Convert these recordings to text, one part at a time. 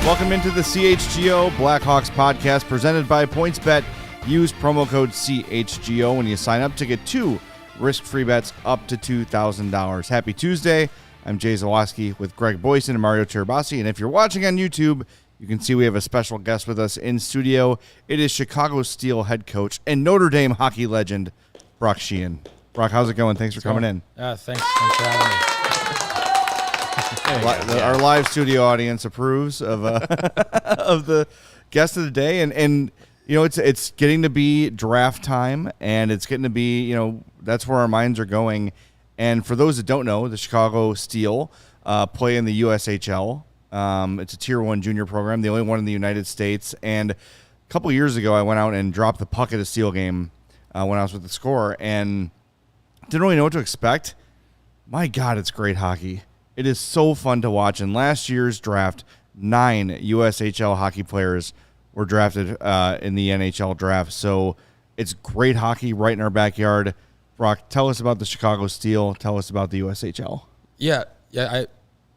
Welcome into the CHGO Blackhawks Podcast presented by PointsBet. Use promo code CHGO when you sign up to get 2 risk-free bets up to $2,000. Happy Tuesday. I'm Jay Zawaski with Greg Boysen and Mario Tirabassi. And if you're watching on YouTube, you can see we have a special guest with us in studio. It is Chicago Steel head coach and Notre Dame hockey legend, Brock Sheahan. Brock, how's it going? Thanks for coming in. Thanks for having me. Our live studio audience approves of of the guest of the day, and you know it's getting to be draft time, and it's getting to be that's where our minds are going. And for those that don't know, the Chicago Steel play in the USHL. It's a Tier 1 junior program, the only one in the United States. And a couple years ago, I went out and dropped the puck at a Steel game when I was with the Score, and didn't really know what to expect. My God, it's great hockey. It is so fun to watch. In last year's draft, 9 USHL hockey players were drafted in the NHL Draft. So it's great hockey right in our backyard. Brock, tell us about the Chicago Steel. Tell us about the USHL. Yeah.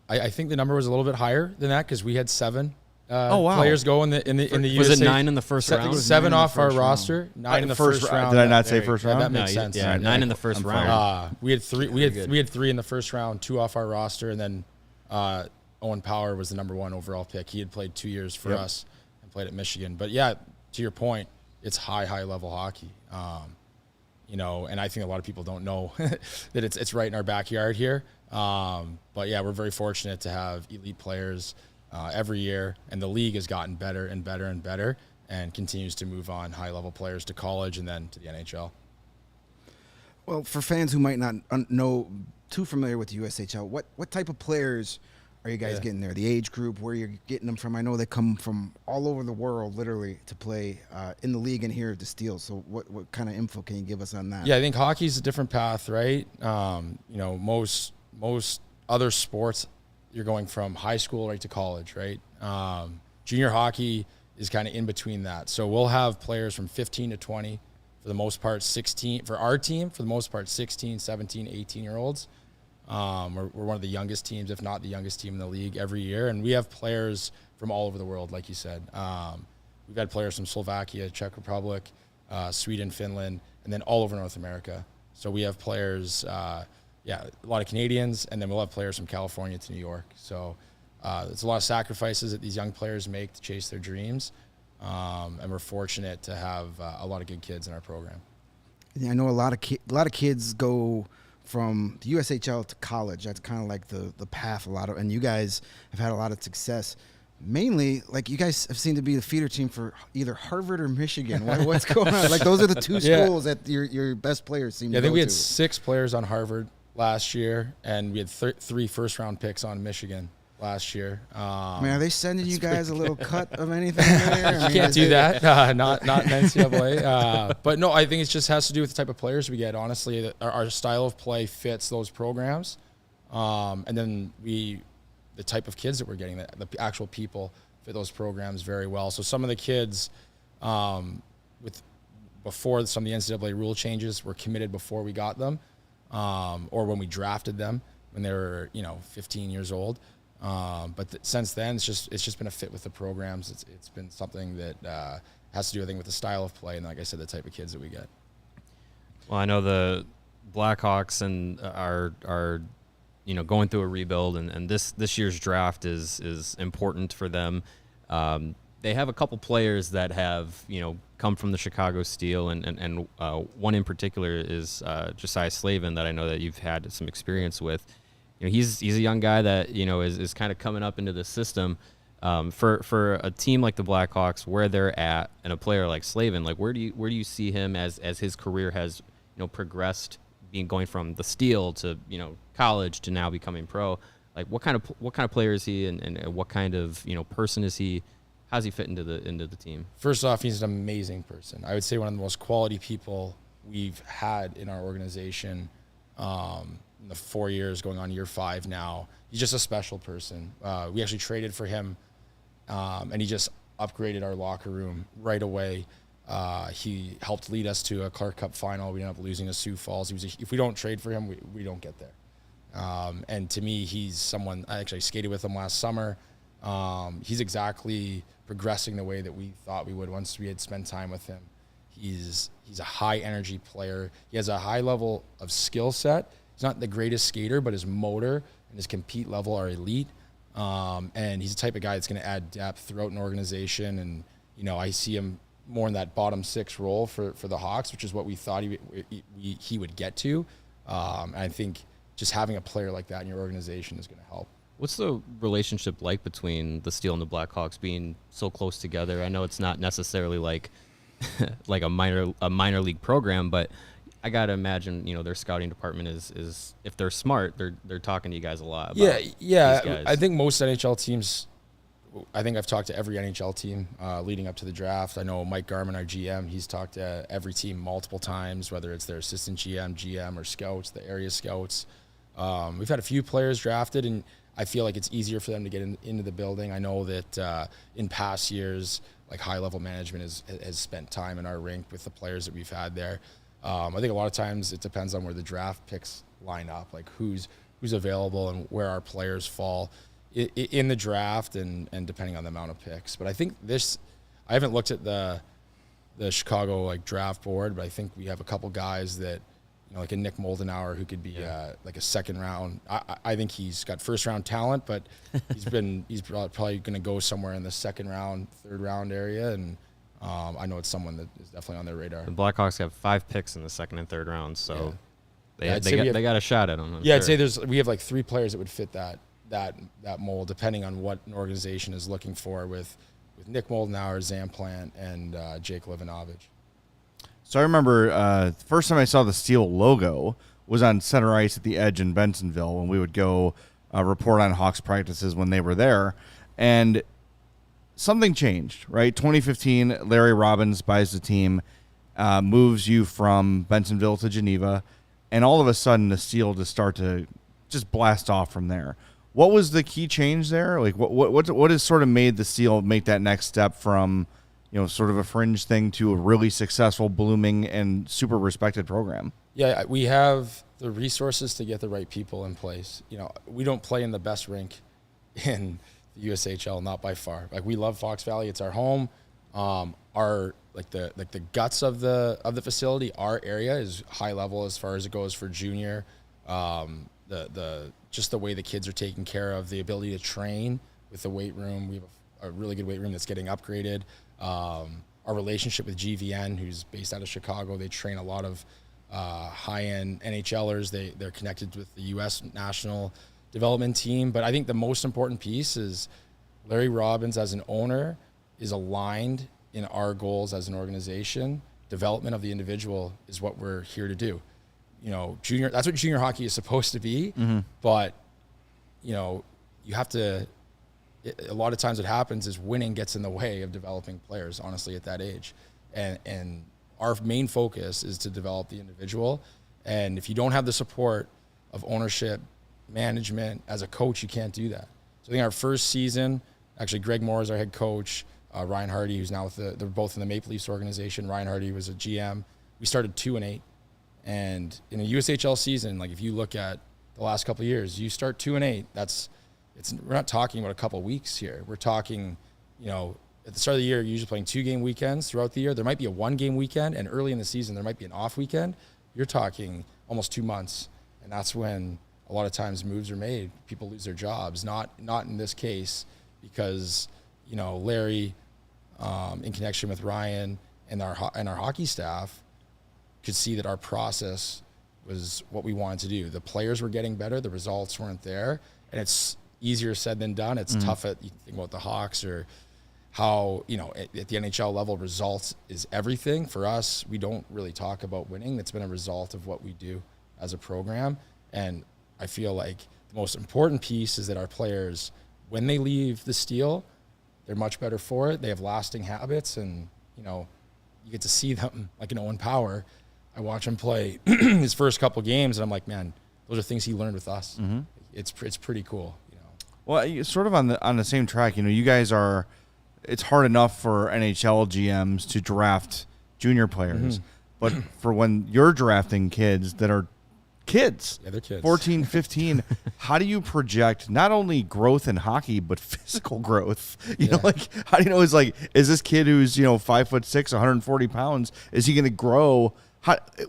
I think the number was a little bit higher than that because we had 7 players go in the USA. Was it 9 in the first round? 7 off our roster. 9 in the first round. Did I not say first round? That makes sense. Yeah, right. 9 in the first round. We had 3. We had 3 in the first round, 2 off our roster, and then Owen Power was the number 1 overall pick. He had played 2 years for us and played at Michigan. But yeah, to your point, it's high level hockey. And I think a lot of people don't know that it's right in our backyard here. But yeah, we're very fortunate to have elite players every year, and the league has gotten better and better and better and continues to move on high-level players to college and then to the NHL. Well, for fans who might not know too familiar with the USHL, what type of players are you guys getting there? The age group, where you're getting them from? I know they come from all over the world, literally, to play in the league and here at the Steel. So what kind of info can you give us on that? Yeah, I think hockey's a different path, right? Most other sports, you're going from high school right to college, right? Junior hockey is kind of in between that. So we'll have players from 15 to 20, for the most part 16, for our team, for the most part 16, 17, 18-year-olds. We're one of the youngest teams, if not the youngest team in the league every year. And we have players from all over the world, like you said. We've had players from Slovakia, Czech Republic, Sweden, Finland, and then all over North America. So we have players, a lot of Canadians, and then we'll have players from California to New York. So there's a lot of sacrifices that these young players make to chase their dreams. And we're fortunate to have a lot of good kids in our program. Yeah, I know a lot of kids go from the USHL to college. That's kind of like the path and you guys have had a lot of success. Mainly, like, you guys have seemed to be the feeder team for either Harvard or Michigan. What's going on? Like, those are the 2 schools that your best players seem to go to. I think we had 6 players on Harvard last year, and we had 3 first-round picks on Michigan last year. Are they sending you guys a little cut of anything there? You can't do that. Not in NCAA. But no, I think it just has to do with the type of players we get. Honestly, our style of play fits those programs, and then the type of kids that we're getting, the actual people fit those programs very well. So some of the kids, before some of the NCAA rule changes, were committed before we got them, or when we drafted them when they were 15 years old. But since then, it's just been a fit with the programs. It's been something that has to do, I think, with the style of play and, like I said, the type of kids that we get. Well, I know the Blackhawks and are going through a rebuild, and this year's draft is important for them. They have a couple players that have come from the Chicago Steel, and one in particular is Josiah Slavin, that I know that you've had some experience with. He's a young guy that is kind of coming up into the system. For a team like the Blackhawks, where they're at, and a player like Slavin, like where do you see him as his career has progressed, going from the Steel to college to now becoming pro? Like what kind of player is he, and what kind of person is he? How's he fit into the team? First off, he's an amazing person. I would say one of the most quality people we've had in our organization. In the 4 years, going on year 5 now. He's just a special person. We actually traded for him, and he just upgraded our locker room right away. He helped lead us to a Clark Cup final. We ended up losing to Sioux Falls. If we don't trade for him, we don't get there. And to me, he's someone, I actually skated with him last summer. He's exactly progressing the way that we thought we would once we had spent time with him. He's a high energy player. He has a high level of skill set. He's not the greatest skater, but his motor and his compete level are elite. And he's the type of guy that's going to add depth throughout an organization. And, I see him more in that bottom six role for the Hawks, which is what we thought he would get to. And I think just having a player like that in your organization is going to help. What's the relationship like between the Steel and the Blackhawks being so close together? I know it's not necessarily like like a minor league program, but I gotta imagine their scouting department is if they're smart, they're talking to you guys a lot. About these guys. I think most NHL teams. I think I've talked to every NHL team leading up to the draft. I know Mike Garman, our GM, he's talked to every team multiple times, whether it's their assistant GM, or scouts, the area scouts. We've had a few players drafted, and I feel like it's easier for them to get into the building. I know that in past years, like high-level management has spent time in our rink with the players that we've had there. I think a lot of times it depends on where the draft picks line up, like who's available and where our players fall in the draft and depending on the amount of picks. But I think I haven't looked at the Chicago draft board, but I think we have a couple guys that, like a Nick Moldenhauer who could be like a second round. I think he's got first round talent, but he's probably going to go somewhere in the second round, third round area. And I know it's someone that is definitely on their radar. The Blackhawks have 5 picks in the second and third rounds, so they got a shot at them. I'd say we have like 3 players that would fit that mold, depending on what an organization is looking for with Nick Moldenhauer, Zamplant, and Jake Livanovich. So I remember the first time I saw the Steel logo was on center ice at the Edge in Bensenville when we would go report on Hawks practices when they were there. And something changed, right? 2015, Larry Robbins buys the team, moves you from Bensenville to Geneva, and all of a sudden the Steel just start to just blast off from there. What was the key change there? Like what has sort of made the Steel make that next step from sort of a fringe thing to a really successful, blooming, and super respected program? Yeah, we have the resources to get the right people in place. We don't play in the best rink in the USHL, not by far. Like, we love Fox Valley; it's our home. Our the guts of the facility, our area is high level as far as it goes for junior. Just the way the kids are taken care of, the ability to train with the weight room. We have a really good weight room that's getting upgraded. Our relationship with GVN, who's based out of Chicago, they train a lot of high-end NHLers. They're connected with the U.S. national development team. But I think the most important piece is Larry Robbins as an owner is aligned in our goals as an organization. Development of the individual is what we're here to do. Junior, that's what junior hockey is supposed to be. Mm-hmm. But, you have to, a lot of times what happens is winning gets in the way of developing players, honestly, at that age. And our main focus is to develop the individual. And if you don't have the support of ownership, management, as a coach, you can't do that. So I think our first season, actually Greg Moore is our head coach, Ryan Hardy, who's now with they're both in the Maple Leafs organization. Ryan Hardy was a GM. We started 2-8. And in a USHL season, like if you look at the last couple of years, you start 2-8. We're not talking about a couple of weeks here. We're talking, at the start of the year, you're usually playing 2-game weekends throughout the year. There might be a 1-game weekend, and early in the season, there might be an off weekend. You're talking almost 2 months, and that's when a lot of times moves are made. People lose their jobs. Not in this case, because Larry, in connection with Ryan and our hockey staff, could see that our process was what we wanted to do. The players were getting better. The results weren't there, and it's easier said than done. It's tough you think about the Hawks or how, at the NHL level, results is everything. For us, we don't really talk about winning. It's been a result of what we do as a program. And I feel like the most important piece is that our players, when they leave the Steel, they're much better for it. They have lasting habits, and, you get to see them, like an Owen Power. I watch him play his first couple games, and I'm like, man, those are things he learned with us. Mm-hmm. It's pretty cool. Well, sort of on the same track, you guys are. It's hard enough for NHL GMs to draft junior players, but for when you're drafting kids that are kids. Yeah, they're kids. 14, 15. How do you project not only growth in hockey, but physical growth? You know, like, how do you know, is this kid who's, 5'6", 140 pounds, is he going to grow?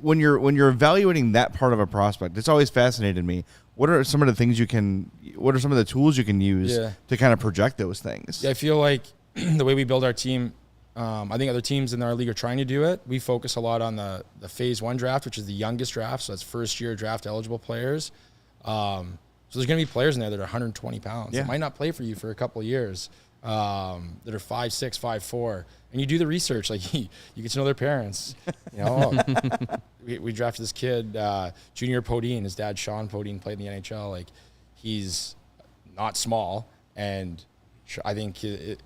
When you're evaluating that part of a prospect, it's always fascinated me. What are some of the tools you can use to kind of project those things? Yeah, I feel like the way we build our team, I think other teams in our league are trying to do it. We focus a lot on the phase 1 draft, which is the youngest draft. So that's first year draft eligible players. So there's going to be players in there that are 120 pounds that might not play for you for a couple of years, that are 5'6", 5'4", and you do the research. Like you get to know their parents. We drafted this kid, Junior Podine. His dad, Sean Podine, played in the NHL. Like, he's not small, and I think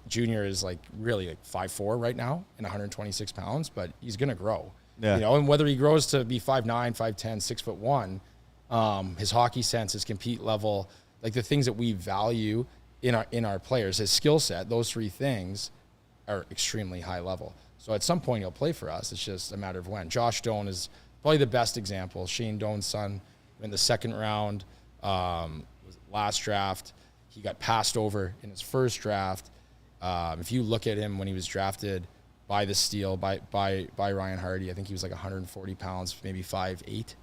Junior is really 5'4" right now and 126 pounds, but he's gonna grow. Yeah. And whether he grows to be 5'9", 5'10", 6'1", his hockey sense, his compete level, like the things that we value in our players, his skill set, those 3 things are extremely high level. So at some point he'll play for us. It's just a matter of when. Josh Doan is probably the best example. Shane Doan's son in the second round, last draft. He got passed over in his first draft. If you look at him when he was drafted by the Steel, by Ryan Hardy, I think he was 140 pounds, maybe 5'8",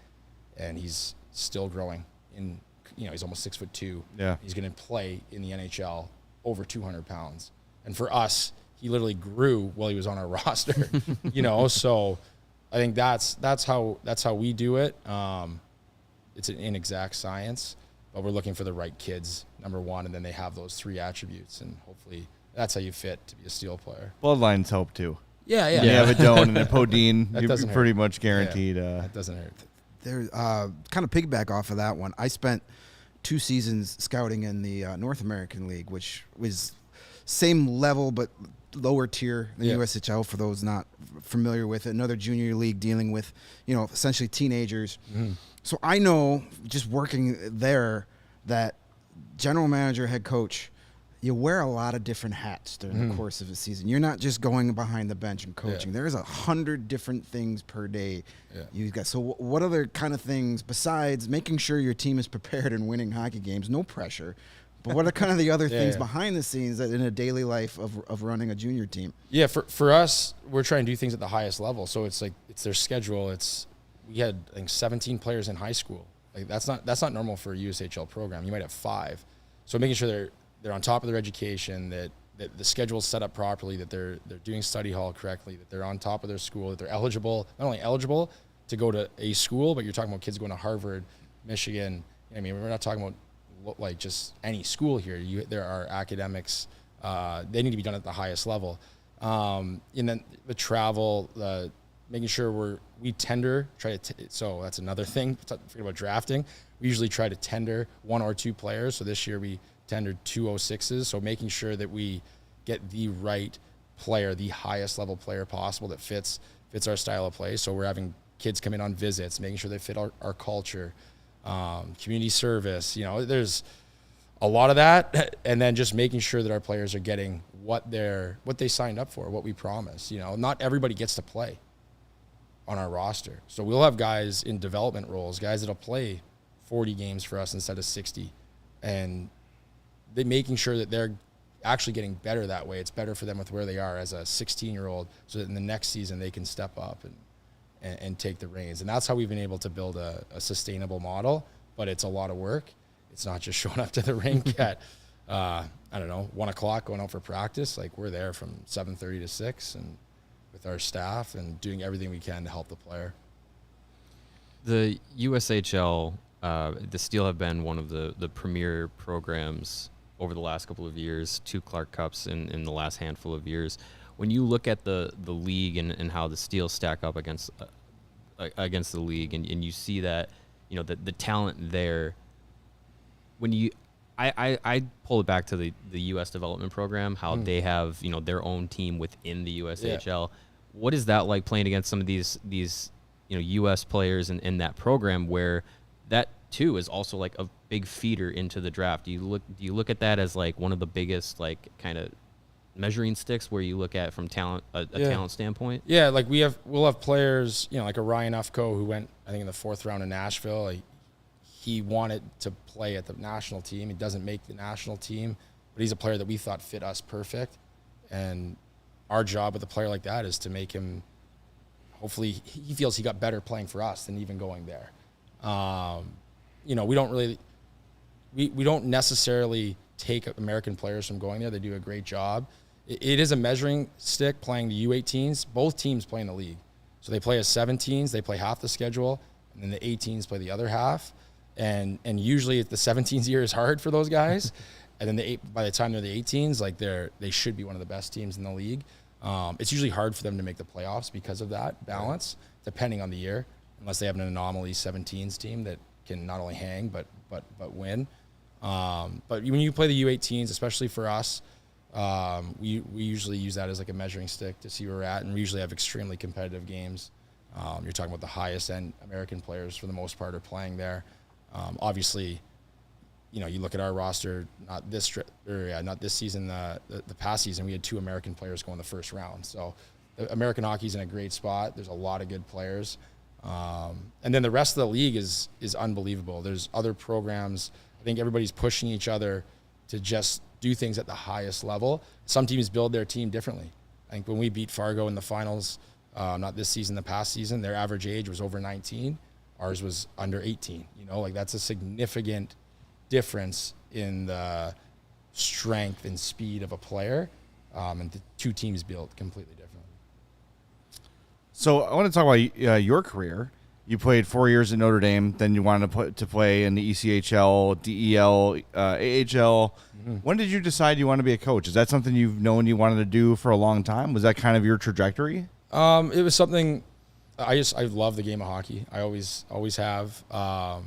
and he's still growing. He's almost 6'2". Yeah, he's going to play in the NHL over 200 pounds. And for us, he literally grew while he was on our roster. So I think that's how we do it. It's an inexact science, but we're looking for the right kids, number one, and then they have those 3 attributes, and hopefully that's how you fit to be a Steel player. Bloodlines help too. Yeah. You have a Doan and a Podine, you're pretty hurt. much guaranteed. That doesn't hurt. There, kind of piggyback off of that one. I spent 2 seasons scouting in the North American League, which was same level but lower tier than USHL for those not familiar with it. Another junior league dealing with, essentially teenagers. Mm-hmm. So I know, just working there, that general manager, head coach, you wear a lot of different hats during the course of a season. You're not just going behind the bench and coaching. There's 100 different things per day you got. So what other kind of things, besides making sure your team is prepared and winning hockey games, no pressure, but what are kind of the other things behind the scenes that in a daily life of running a junior team? Yeah, for us, we're trying to do things at the highest level. So it's their schedule. We had, I think, 17 players in high school. That's not normal for a USHL program. You might have 5. So making sure they're on top of their education, that the schedule's set up properly, that they're doing study hall correctly, that they're on top of their school, that they're eligible, not only eligible to go to a school, but you're talking about kids going to Harvard, Michigan. I mean, we're not talking about just any school here. There are academics. They need to be done at the highest level. And then the travel, making sure we tender, so that's another thing. Forget about drafting. We usually try to tender 1 or 2 players. So this year we tendered 2 06s. So making sure that we get the right player, the highest level player possible that fits our style of play. So we're having kids come in on visits, making sure they fit our culture, community service. There's a lot of that, and then just making sure that our players are getting what they signed up for, what we promised. Not everybody gets to play on our roster. So we'll have guys in development roles, guys that'll play 40 games for us instead of 60, and they making sure that they're actually getting better that way. It's better for them with where they are as a 16-year-old, so that in the next season they can step up and take the reins. And that's how we've been able to build a sustainable model, but it's a lot of work. It's not just showing up to the rink at, 1 o'clock going out for practice. We're there from 7:30 to 6 and with our staff and doing everything we can to help the player. The USHL, the Steel have been one of the premier programs over the last couple of years, 2 Clark Cups in the last handful of years. When you look at the league and how the Steel stack up against the league, and you see that, the talent there, I pull it back to the U.S. development program, how they have, their own team within the USHL. Yeah. What is that like playing against some of these U.S. players in that program, where that too is also like a big feeder into the draft? Do you look at that as like one of the biggest kind of measuring sticks where you look at from talent a talent standpoint? Yeah, we'll have players, like a Ryan Ufko who went, I think, in the 4th round in Nashville. he wanted to play at the national team. He doesn't make the national team, but he's a player that we thought fit us perfect. And our job with a player like that is to make him, hopefully he feels he got better playing for us than even going there. You know, we don't necessarily take American players from going there. They do a great job. It is a measuring stick playing the U18s. Both teams play in the league. So they play as 17s, they play half the schedule, and then the 18s play the other half. And usually the 17s year is hard for those guys. And then by the time they're the 18s, like they should be one of the best teams in the league. It's usually hard for them to make the playoffs because of that balance, depending on the year, unless they have an anomaly 17s team that can not only hang but win. But when you play the U18s, especially for us, we usually use that as like a measuring stick to see where we're at, and we usually have extremely competitive games. You're talking about the highest end American players for the most part are playing there. Obviously, you know, you look at our roster, not this season, the past season, we had 2 American players go in the first round. So American hockey's in a great spot. There's a lot of good players. And then the rest of the league is unbelievable. There's other programs. I think everybody's pushing each other to just do things at the highest level. Some teams build their team differently. I think when we beat Fargo in the finals, not this season, the past season, their average age was over 19. Ours was under 18. You know, like that's a significant difference in the strength and speed of a player, and the 2 teams built completely differently. So I want to talk about your career. You played 4 years at Notre Dame, then you wanted to play in the ECHL, DEL, AHL. Mm-hmm. When did you decide you want to be a coach? Is that something you've known you wanted to do for a long time? Was that kind of your trajectory? It was something I love the game of hockey. I always have. I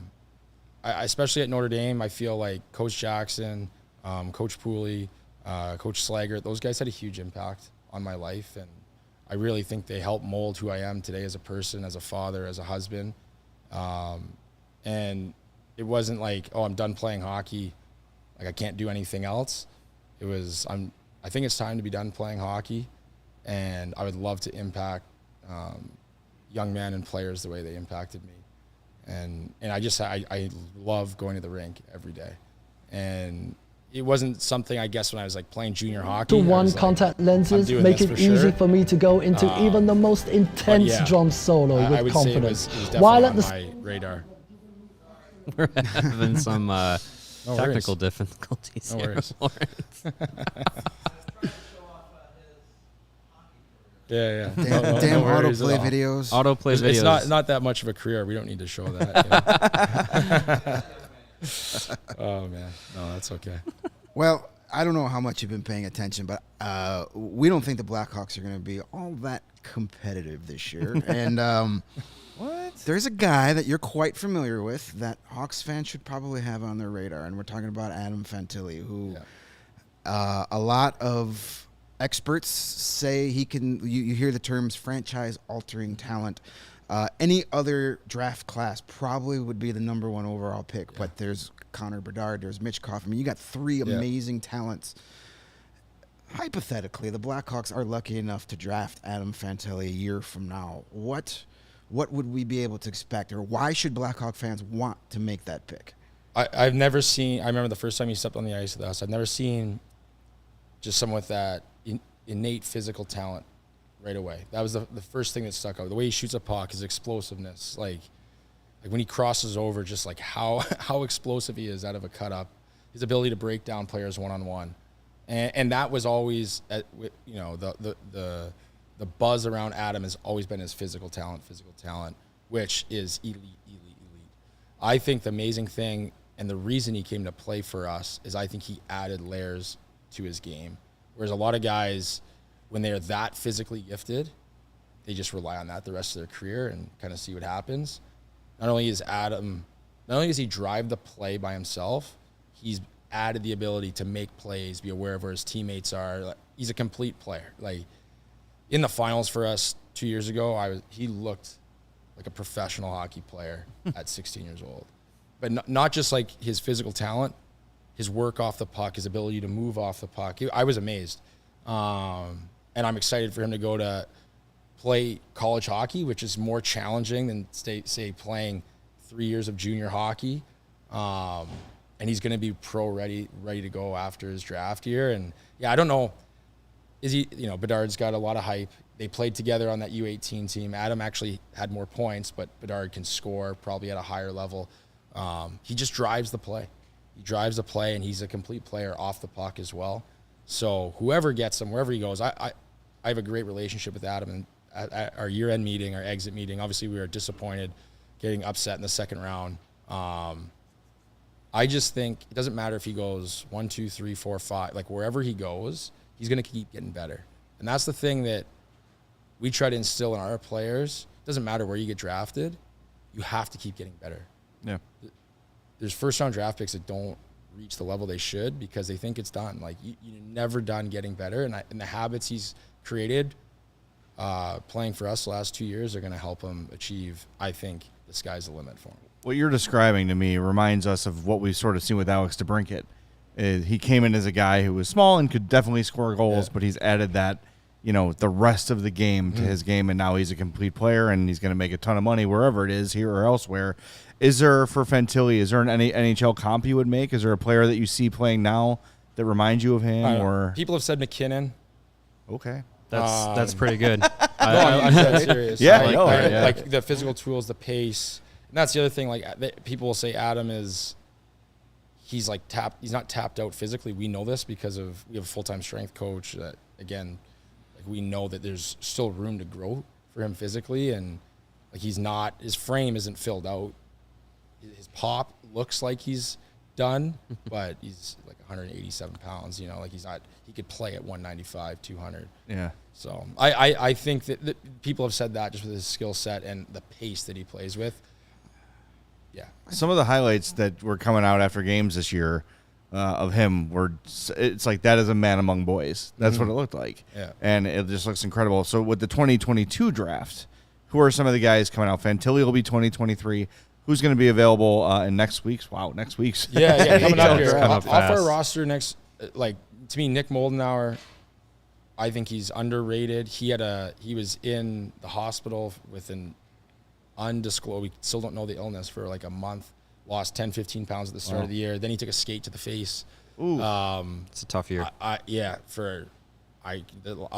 especially at Notre Dame, I feel like Coach Jackson, Coach Pooley, Coach Slaggert, those guys had a huge impact on my life, and I really think they helped mold who I am today as a person, as a father, as a husband. And it wasn't like, oh, I'm done playing hockey, like I can't do anything else. It was, I think it's time to be done playing hockey, and I would love to impact young men and players the way they impacted me. And I love going to the rink every day. And it wasn't something, I guess, when I was like playing junior hockey. Contact lenses make it easy for me to go into even the most intense drum solo with confidence. It was definitely on my radar. We're having some technical difficulties. No worries. Yeah. Damn autoplay videos. Autoplay videos. It's not that much of a career. We don't need to show that. Oh, man. No, that's okay. Well, I don't know how much you've been paying attention, but we don't think the Blackhawks are going to be all that competitive this year. And What? there's a guy that you're quite familiar with that Hawks fans should probably have on their radar, and we're talking about Adam Fantilli, who a lot of experts say he can. You hear the terms franchise-altering talent. Any other draft class probably would be the number 1 overall pick, but there's Connor Bedard, there's Mitch Kaufman. You got 3 amazing talents. Hypothetically, the Blackhawks are lucky enough to draft Adam Fantilli a year from now. What would we be able to expect, or why should Blackhawk fans want to make that pick? I've never seen. I remember the first time he stepped on the ice with us. I've never seen just someone with that innate physical talent right away. That was the first thing that stuck out. The way he shoots a puck, his explosiveness, like when he crosses over, just like how explosive he is out of a cut up, his ability to break down players one-on-one, and that was always the buzz around Adam has always been his physical talent, which is elite. I think the amazing thing and the reason he came to play for us is I think he added layers to his game, whereas a lot of guys, when they're that physically gifted, they just rely on that the rest of their career and kind of see what happens. Not only does he drive the play by himself, he's added the ability to make plays, be aware of where his teammates are. Like, he's a complete player. Like in the finals for us 2 years ago, he looked like a professional hockey player at 16 years old. But not just like his physical talent, his work off the puck, his ability to move off the puck. I was amazed. And I'm excited for him to go to play college hockey, which is more challenging than say playing 3 years of junior hockey. and he's going to be pro ready to go after his draft year. And I don't know. Is he, Bedard's got a lot of hype. They played together on that U18 team. Adam actually had more points, but Bedard can score probably at a higher level. He just drives the play. He drives the play, and he's a complete player off the puck as well. So whoever gets him, wherever he goes, I have a great relationship with Adam. And at our year-end meeting, our exit meeting, obviously we were disappointed getting upset in the second round. I just think it doesn't matter if he goes 1, 2, 3, 4, 5, like wherever he goes, he's going to keep getting better. And that's the thing that we try to instill in our players. It doesn't matter where you get drafted, you have to keep getting better. Yeah. There's first-round draft picks that don't reach the level they should because they think it's done. Like, you're never done getting better. And the habits he's created playing for us the last 2 years are going to help him achieve, I think, the sky's the limit for him. What you're describing to me reminds us of what we've sort of seen with Alex DeBrincat. He came in as a guy who was small and could definitely score goals, but he's added that, the rest of the game to his game, and now he's a complete player, and he's going to make a ton of money wherever it is, here or elsewhere. Is there, for Fantilli, is there an NHL comp you would make? Is there a player that you see playing now that reminds you of him? Or people have said McKinnon. Okay. That's pretty good. I'm dead serious. Yeah, like the physical tools, the pace. And that's the other thing. Like, people will say Adam he's not tapped out physically. We know this because we have a full-time strength coach that, again, like, we know that there's still room to grow for him physically, and like his frame isn't filled out. His pop looks like he's done, but he's like 187 pounds, like he could play at 195, 200. Yeah. So I think that people have said that just with his skill set and the pace that he plays with. Yeah. Some of the highlights that were coming out after games this year of him it's like that is a man among boys. That's what it looked like. Yeah. And it just looks incredible. So with the 2022 draft, who are some of the guys coming out? Fantilli will be 2023. Who's going to be available in next week's? Wow, next week's. Yeah, coming up here. Off our roster next, to me, Nick Moldenhauer, I think he's underrated. He was in the hospital with an undisclosed, we still don't know the illness, for like a month, lost 10, 15 pounds at the start of the year. Then he took a skate to the face. Ooh. It's a tough year. A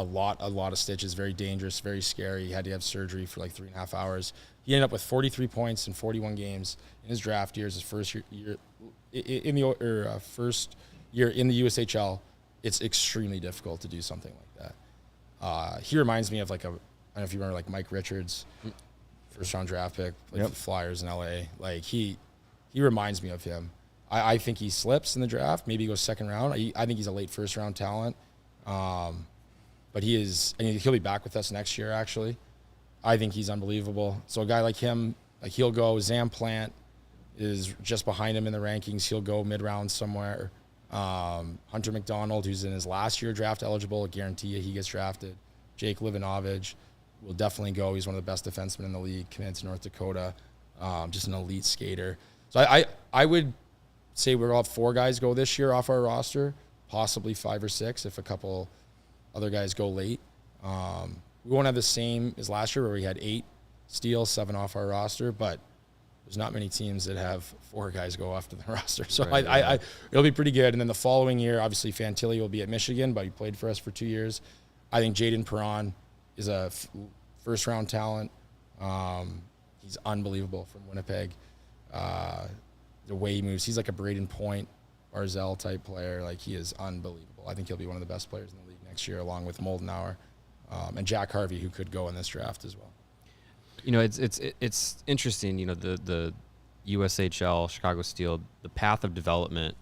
lot of stitches, very dangerous, very scary. He had to have surgery for like 3.5 hours. He ended up with 43 points in 41 games in his draft years, his first year in the first year in the USHL. It's extremely difficult to do something like that. He reminds me of I don't know if you remember, like Mike Richards, first round draft pick, the Flyers in LA. Like he reminds me of him. I think he slips in the draft. Maybe he goes second round. I think he's a late first round talent. But he is, and he'll be back with us next year, actually. I think he's unbelievable. So a guy like him, he'll go. Zam Plant is just behind him in the rankings. He'll go mid-round somewhere. Hunter McDonald, who's in his last year draft eligible, I guarantee you he gets drafted. Jake Livanovich will definitely go. He's one of the best defensemen in the league, committed to North Dakota, just an elite skater. So I would say we'll have 4 guys go this year off our roster, possibly 5 or 6 if a couple other guys go late. We won't have the same as last year where we had 8 steals, 7 off our roster, but there's not many teams that have 4 guys go off to the roster. So right, it'll be pretty good. And then the following year, obviously Fantilli will be at Michigan, but he played for us for 2 years. I think Jaden Perron is a first-round talent. He's unbelievable from Winnipeg. The way he moves, he's like a Braden Point, Barzell type player. Like, he is unbelievable. I think he'll be one of the best players in the league next year, along with Moldenhauer and Jack Harvey, who could go in this draft as well. It's interesting. The USHL, Chicago Steel, the path of development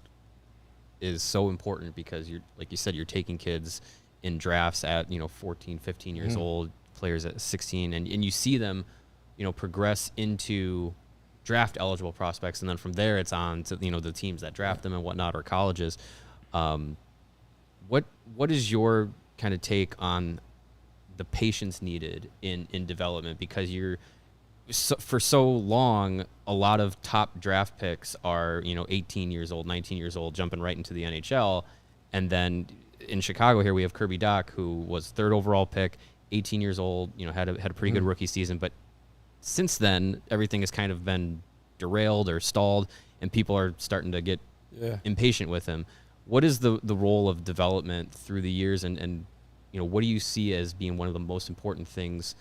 is so important because like you said, you're taking kids in drafts at 14, 15 years old, players at 16, and you see them progress into draft eligible prospects, and then from there it's on to the teams that draft them and whatnot, or colleges. What is your kind of take on the patience needed in development? Because for so long, a lot of top draft picks are 18 years old, 19 years old, jumping right into the NHL, and then in Chicago here we have Kirby Dach, who was 3rd overall pick, 18 years old, had a pretty good rookie season, but since then everything has kind of been derailed or stalled, and people are starting to get impatient with him. What is the role of development through the years, and what do you see as being one of the most important things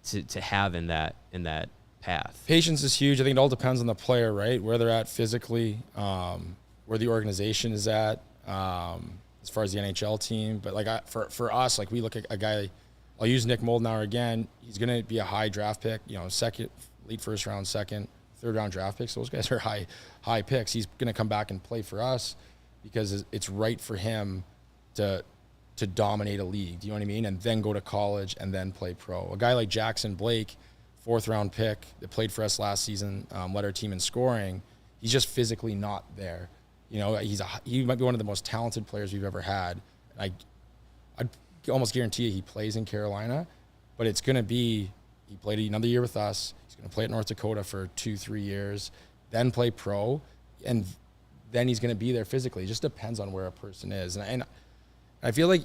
to have in that path? Patience is huge. I think it all depends on the player, right? Where they're at physically, where the organization is at, as far as the NHL team. But like for us, like we look at a guy, I'll use Nick Moldenhauer again. He's going to be a high draft pick, second, late first round, second, third round draft picks. Those guys are high picks. He's going to come back and play for us because it's right for him to dominate a league. Do you know what I mean? And then go to college and then play pro. A guy like Jackson Blake, 4th round pick that played for us last season, led our team in scoring. He's just physically not there. He might be one of the most talented players we've ever had. I'd almost guarantee you he plays in Carolina, but it's going to be, he played another year with us. He's going to play at North Dakota for 2-3 years, then play pro, and then he's going to be there physically. It just depends on where a person is. And I feel like,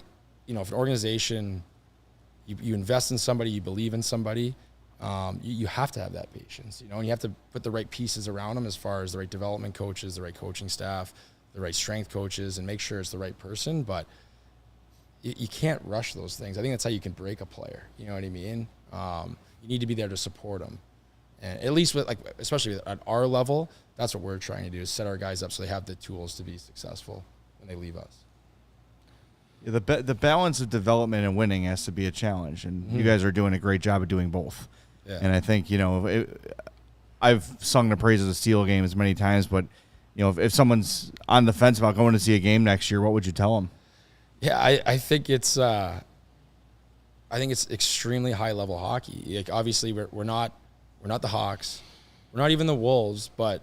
if an organization, you invest in somebody, you believe in somebody, you have to have that patience, and you have to put the right pieces around them as far as the right development coaches, the right coaching staff, the right strength coaches, and make sure it's the right person. But you can't rush those things. I think that's how you can break a player. You know what I mean? You need to be there to support them. And at least especially at our level, that's what we're trying to do, is set our guys up so they have the tools to be successful when they leave us. Yeah, the balance of development and winning has to be a challenge, and you guys are doing a great job of doing both. Yeah. And I think, I've sung the praises of Steel games many times, but if someone's on the fence about going to see a game next year, what would you tell them? Yeah, I think it's extremely high level hockey. Like, obviously we're not the Hawks, we're not even the Wolves, but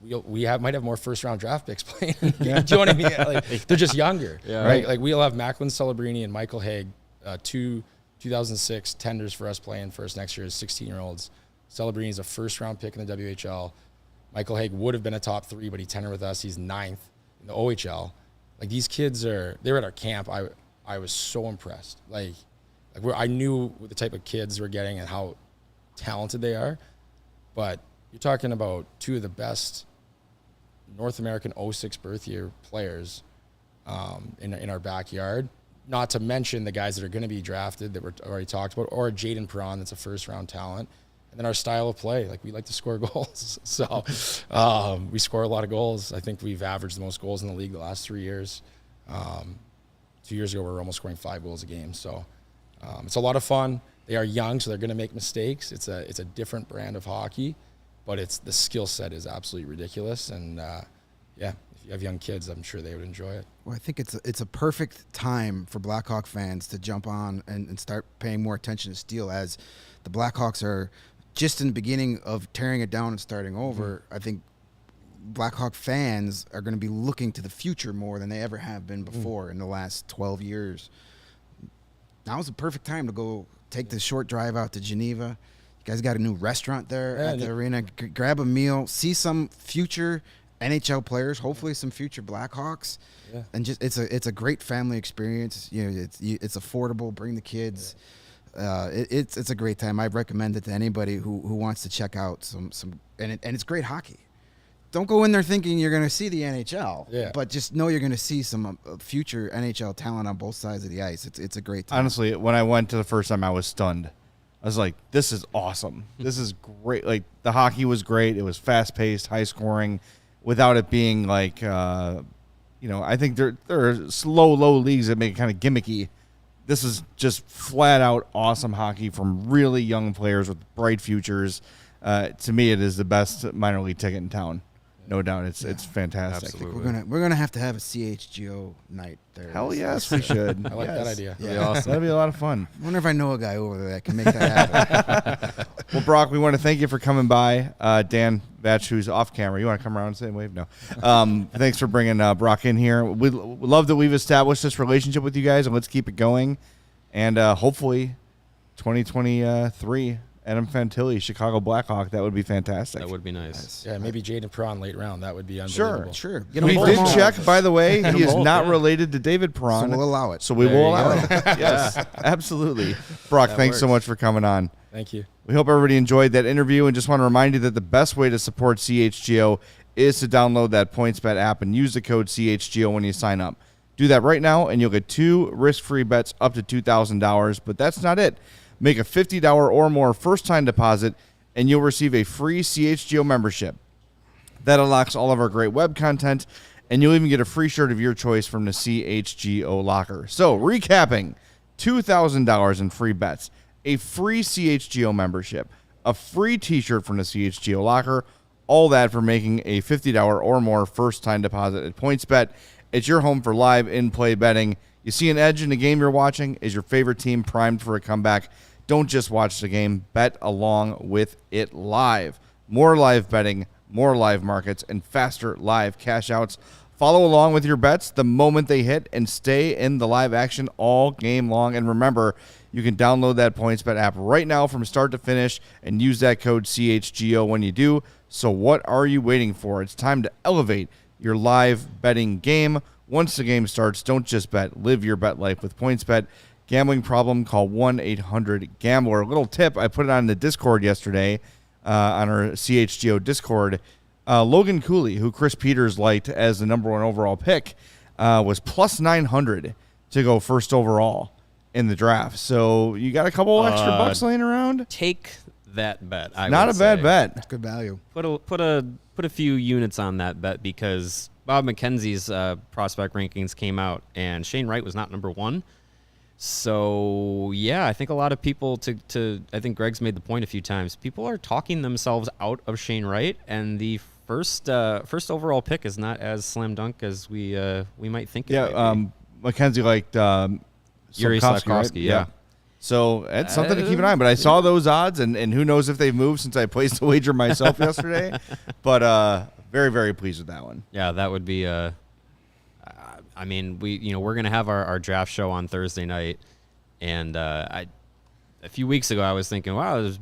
we might have more first round draft picks playing. Do you know what I mean? Like, they're just younger, right? Like, we'll have Macklin Celebrini and Michael Haig, 2 2006 tenders for us playing first next year as 16-year-olds. Celebrini is a first round pick in the WHL. Michael Haig would have been a top 3, but he tendered with us. He's 9th in the OHL. Like, these kids they were at our camp. I was so impressed. I knew the type of kids we're getting and how talented they are, but you're talking about 2 of the best North American 06 birth year players in our backyard, not to mention the guys that are going to be drafted that we're already talked about, or Jaden Perron that's a first round talent. And then our style of play, we like to score goals. So we score a lot of goals. I think we've averaged the most goals in the league the last 3 years. 2 years ago, we were almost scoring 5 goals a game. So it's a lot of fun. They are young, so they're going to make mistakes. It's a different brand of hockey, but the skill set is absolutely ridiculous. And if you have young kids, I'm sure they would enjoy it. Well, I think it's a perfect time for Blackhawk fans to jump on and start paying more attention to Steel, as the Blackhawks are just in the beginning of tearing it down and starting over. I think Blackhawk fans are going to be looking to the future more than they ever have been before in the last 12 years. Now's the perfect time to go take the short drive out to Geneva. You guys got a new restaurant there at the arena. Grab a meal, see some future NHL players, hopefully some future Blackhawks. Yeah. And just it's a great family experience. It's affordable. Bring the kids. It's a great time. I recommend it to anybody who wants to check out some and it's great hockey. Don't go in there thinking you're going to see the NHL, but just know you're going to see some future NHL talent on both sides of the ice. It's a great time. Honestly, when I went to the first time, I was stunned. I was like, this is awesome. This is great. Like, the hockey was great. It was fast-paced, high-scoring, without it being like, I think there are low leagues that make it kind of gimmicky. This is just flat-out awesome hockey from really young players with bright futures. To me, it is the best minor league ticket in town. No doubt, it's fantastic. Absolutely. We're gonna have to have a CHGO night there. Hell yes, we should. I like that idea. Yeah, awesome. That'd be a lot of fun. I wonder if I know a guy over there that can make that happen. Well, Brock, we want to thank you for coming by. Dan Batch, who's off camera, you want to come around and say wave? No. Thanks for bringing Brock in here. We love that we've established this relationship with you guys, and let's keep it going. And hopefully, 2023. Adam Fantilli, Chicago Blackhawk. That would be fantastic. That would be nice. Yeah, maybe Jaden Perron late round. That would be unbelievable. Sure. We did check, by the way. He is not related to David Perron. So we'll allow it. So we will allow it. Yes, absolutely. Brock, thanks so much for coming on. Thank you. We hope everybody enjoyed that interview, and just want to remind you that the best way to support CHGO is to download that PointsBet app and use the code CHGO when you sign up. Do that right now, and you'll get 2 risk-free bets up to $2,000. But that's not it. Make a $50 or more first-time deposit, and you'll receive a free CHGO membership. That unlocks all of our great web content, and you'll even get a free shirt of your choice from the CHGO locker. So, recapping, $2,000 in free bets, a free CHGO membership, a free t-shirt from the CHGO locker, all that for making a $50 or more first-time deposit at PointsBet. It's your home for live in-play betting. You see an edge in the game you're watching? Is your favorite team primed for a comeback? Don't just watch the game. Bet along with it live. More live betting, more live markets, and faster live cash outs. Follow along with your bets the moment they hit and stay in the live action all game long. And remember, you can download that PointsBet app right now from start to finish and use that code CHGO when you do. So what are you waiting for? It's time to elevate your live betting game. Once the game starts, don't just bet. Live your bet life with PointsBet. Gambling problem, call 1-800-GAMBLER. A little tip, I put it on the Discord yesterday, on our CHGO Discord. Logan Cooley, who Chris Peters liked as the number 1 overall pick, was plus 900 to go first overall in the draft. So you got a couple extra bucks laying around? Take that bet. Not a bad bet. That's good value. Put a few units on that bet because Bob McKenzie's prospect rankings came out and Shane Wright was not number 1. So yeah, I think a lot of people I think Greg's made the point a few times. People are talking themselves out of Shane Wright, and the first overall pick is not as slam dunk as we might think. McKenzie liked Yuri Slavkovsky, right? yeah. So it's something to keep an eye on. But I saw those odds, and who knows if they've moved since I placed the wager myself yesterday. But very, very pleased with that one. Yeah, that would be I mean, we're gonna have our draft show on Thursday night, and a few weeks ago I was thinking, wow, the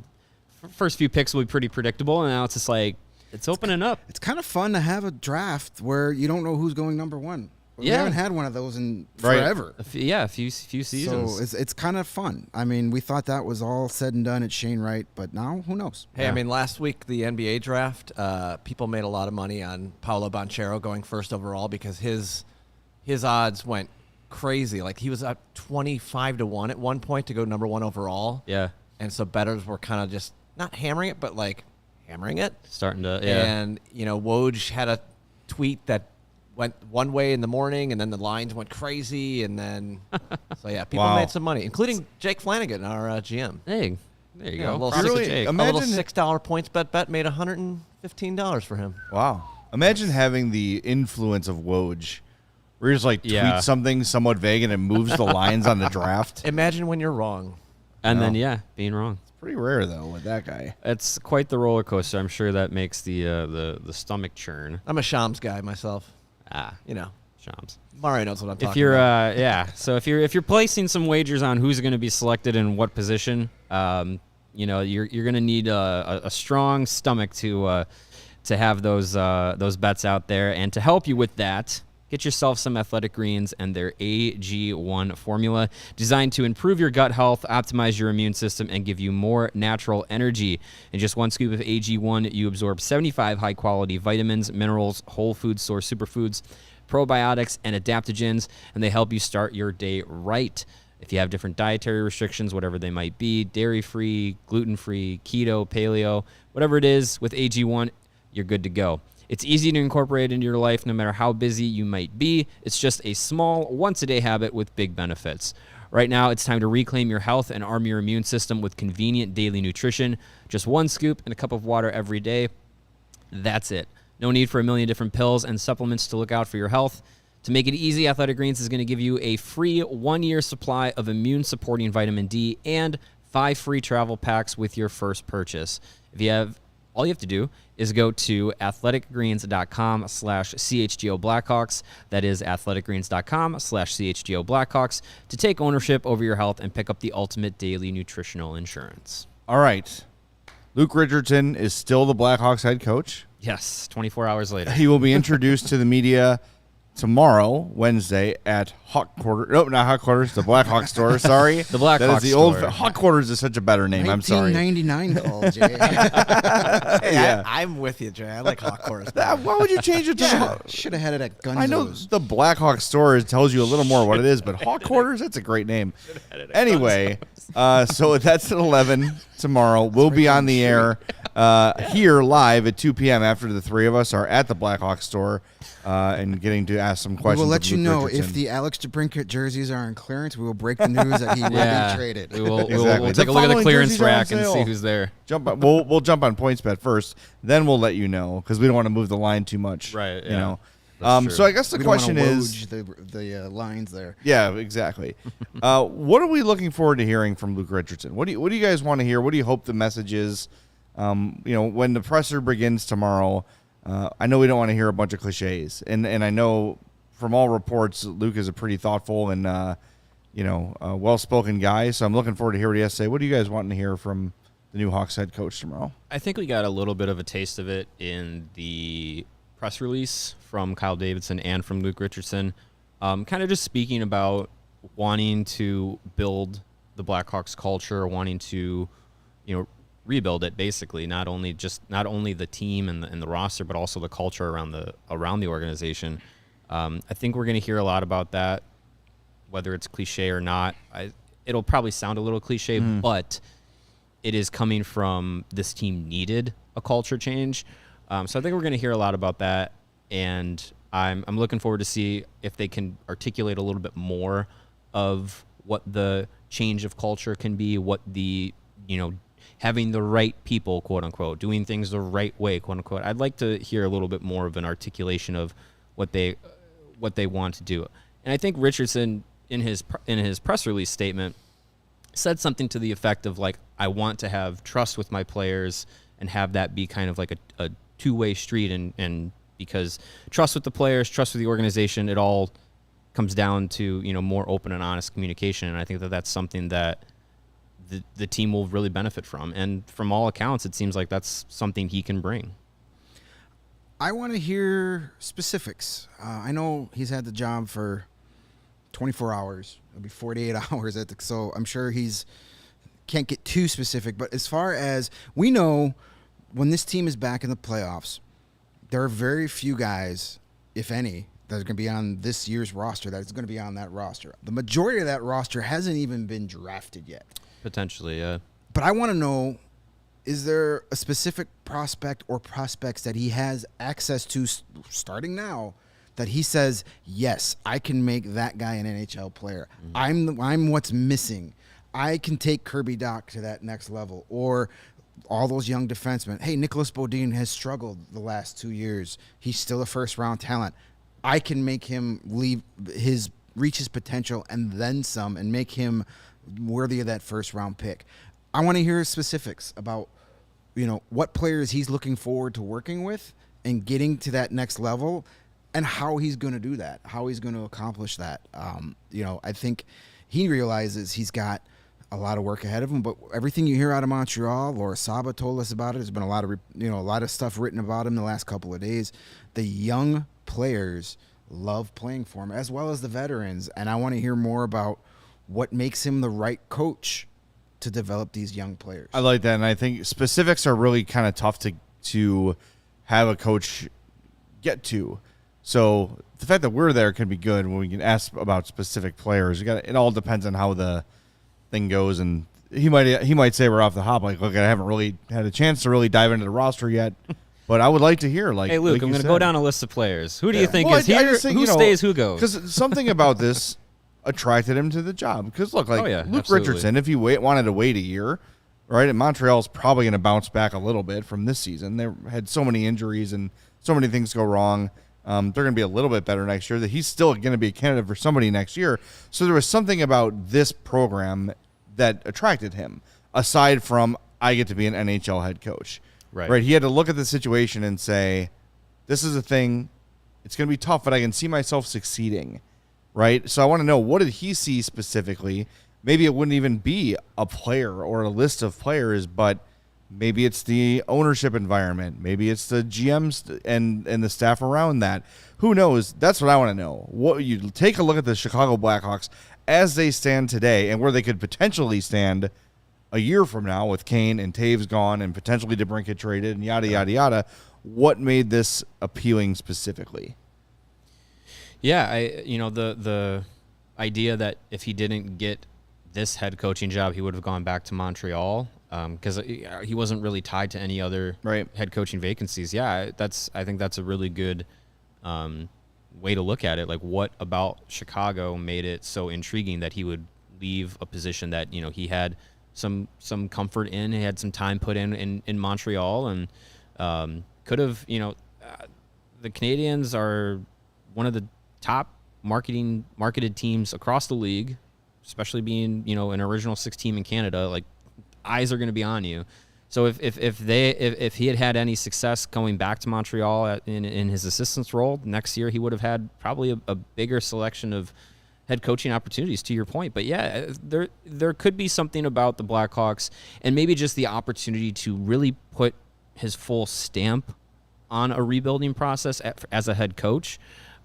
first few picks will be pretty predictable, and now it's just like it's opening up. It's kind of fun to have a draft where you don't know who's going number 1. We haven't had one of those in forever. A few seasons. So it's kind of fun. I mean, we thought that was all said and done at Shane Wright, but now who knows? Hey, I mean, last week the NBA draft, people made a lot of money on Paolo Banchero going first overall because his odds went crazy. Like he was up 25-1 at one point to go number 1 overall. Yeah. And so bettors were kind of just not hammering it, but like hammering it. Starting to, yeah. And, Woj had a tweet that went one way in the morning and then the lines went crazy. And then, so yeah, people made some money, including Jake Flanagan, our GM. Hey, there you go. A little $6 points bet made $115 for him. Wow. Imagine having the influence of Woj. Where you just tweet something somewhat vague and it moves the lines on the draft. Imagine when you're wrong. And then, being wrong. It's pretty rare, though, with that guy. It's quite the roller coaster. I'm sure that makes the stomach churn. I'm a Shams guy myself. Shams. Mario knows what I'm talking about. So if you're placing some wagers on who's going to be selected in what position, you're going to need a strong stomach to have those bets out there. And to help you with that, get yourself some Athletic Greens and their AG1 formula, designed to improve your gut health, optimize your immune system, and give you more natural energy. In just 1 scoop of AG1, you absorb 75 high-quality vitamins, minerals, whole food source superfoods, probiotics, and adaptogens, and they help you start your day right. If you have different dietary restrictions, whatever they might be, dairy-free, gluten-free, keto, paleo, whatever it is, with AG1, you're good to go. It's easy to incorporate into your life no matter how busy you might be. It's just a small, once-a-day habit with big benefits. Right now, it's time to reclaim your health and arm your immune system with convenient daily nutrition. Just 1 scoop and a cup of water every day. That's it. No need for a million different pills and supplements to look out for your health. To make it easy, Athletic Greens is going to give you a free 1-year supply of immune-supporting vitamin D and 5 free travel packs with your first purchase. All you have to do is go to athleticgreens.com/CHGO Blackhawks. That is athleticgreens.com/CHGO Blackhawks to take ownership over your health and pick up the ultimate daily nutritional insurance. All right. Luke Richardson is still the Blackhawks head coach. Yes, 24 hours later. He will be introduced to the media tomorrow, Wednesday, at Hawk Quarters. No, not Hawk Quarters, the Blackhawks store. Sorry. The Blackhawks That is the store. old Hawk Quarters is such a better name. I'm sorry. 1999 call, Jay. Yeah. I'm with you, Jay. I like Hawk Quarters. Why would you change it to Should have had it at Gunzo's. I know the Blackhawks store tells you a little more what it is, but Hawk Quarters, that's a great name. Anyway, so that's at 11 tomorrow. We'll be on the air here live at 2 p.m. after the three of us are at the Blackhawks store and getting to ask some questions. We'll let of you Luke know Richardson. if the Alex DeBrincat jerseys are on clearance. We will break the news that he will be traded. We will, Exactly. we'll take The a look at the following clearance jerseys are on rack and sale. see who's there. We'll jump on PointsBet first, then we'll let you know because we don't want to move the line too much. Right, You yeah. know. That's true. So I guess the We don't wanna question is, woj the lines there. yeah, exactly. What are we looking forward to hearing from Luke Richardson? What do you guys want to hear? What do you hope the message is? When the presser begins tomorrow, I know we don't want to hear a bunch of cliches, and I know from all reports, Luke is a pretty thoughtful and well-spoken guy. So I'm looking forward to hear what he has to say. What do you guys want to hear from the new Hawks head coach tomorrow? I think we got a little bit of a taste of it in the press release from Kyle Davidson and from Luke Richardson, kind of just speaking about wanting to build the Blackhawks culture, wanting to, rebuild it basically, not only the team and the roster, but also the culture around the organization. I think we're going to hear a lot about that, whether it's cliche or not. It'll probably sound a little cliche, but it is coming from this team needed a culture change. So I think we're going to hear a lot about that, and I'm looking forward to see if they can articulate a little bit more of what the change of culture can be, what the, having the right people, quote unquote, doing things the right way, quote unquote. I'd like to hear a little bit more of an articulation of what they want to do. And I think Richardson in his press release statement said something to the effect of like, I want to have trust with my players and have that be kind of like a two-way street, and because trust with the players, trust with the organization, it all comes down to more open and honest communication, and I think that that's something that the team will really benefit from, and from all accounts it seems like that's something he can bring. I want to hear specifics. I know he's had the job for 24 hours. It'll be 48 hours so I'm sure can't get too specific, but as far as we know, when this team is back in the playoffs, there are very few guys, if any, that are going to be on this year's roster that is going to be on that roster. The majority of that roster hasn't even been drafted yet. Potentially, yeah. But I want to know, is there a specific prospect or prospects that he has access to starting now that he says, yes, I can make that guy an NHL player. I'm what's missing. I can take Kirby Dach to that next level, or all those young defensemen. Hey, Nicholas Bodin has struggled the last 2 years. He's still a first-round talent. I can make him reach his potential and then some, and make him worthy of that first-round pick. I want to hear specifics about, what players he's looking forward to working with and getting to that next level, and how he's going to do that, how he's going to accomplish that. I think he realizes he's got a lot of work ahead of him, but everything you hear out of Montreal, Laura Saba told us about it. There's been a lot of stuff written about him the last couple of days. The young players love playing for him, as well as the veterans, and I want to hear more about what makes him the right coach to develop these young players. I like that, and I think specifics are really kind of tough to have a coach get to. So the fact that we're there can be good when we can ask about specific players. It all depends on how the thing goes, and he might say we're off the hop. Like, look, I haven't really had a chance to really dive into the roster yet, but I would like to hear. Like, hey, Luke, I'm going to go down a list of players. Who do you think is here? Who stays? Who goes? Because something about this attracted him to the job. Because look, Luke absolutely. Richardson, if he wanted to wait a year, right? And Montreal's probably going to bounce back a little bit from this season. They had so many injuries and so many things go wrong. They're going to be a little bit better next year. That he's still going to be a candidate for somebody next year. So there was something about this program that attracted him, aside from I get to be an NHL head coach. Right. He had to look at the situation and say, this is a thing. It's going to be tough, but I can see myself succeeding. Right. So I want to know, what did he see specifically? Maybe it wouldn't even be a player or a list of players, but Maybe it's the ownership environment. Maybe it's the GMs and the staff around that. Who knows? That's what I want to know. What you take a look at the Chicago Blackhawks as they stand today and where they could potentially stand a year from now with Kane and Taves gone and potentially DeBrincat traded and yada, yada, yada. What made this appealing specifically? Yeah, the idea that if he didn't get this head coaching job, he would have gone back to Montreal because he wasn't really tied to any other head coaching vacancies. Yeah, I think that's a really good way to look at it. Like, what about Chicago made it so intriguing that he would leave a position that he had some comfort in, he had some time put in Montreal, and could have the Canadiens are one of the top marketed teams across the league, especially being an original 6 team in Canada. Like, eyes are going to be on you. So if he had any success going back to Montreal in his assistant's role next year, he would have had probably a bigger selection of head coaching opportunities, to your point. But yeah, there could be something about the Blackhawks and maybe just the opportunity to really put his full stamp on a rebuilding process as a head coach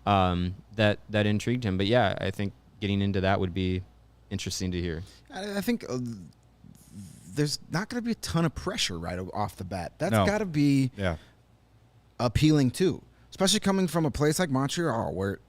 that intrigued him. But yeah, I think getting into that would be interesting to hear. I think there's not going to be a ton of pressure right off the bat. That's got to be appealing too, especially coming from a place like Montreal where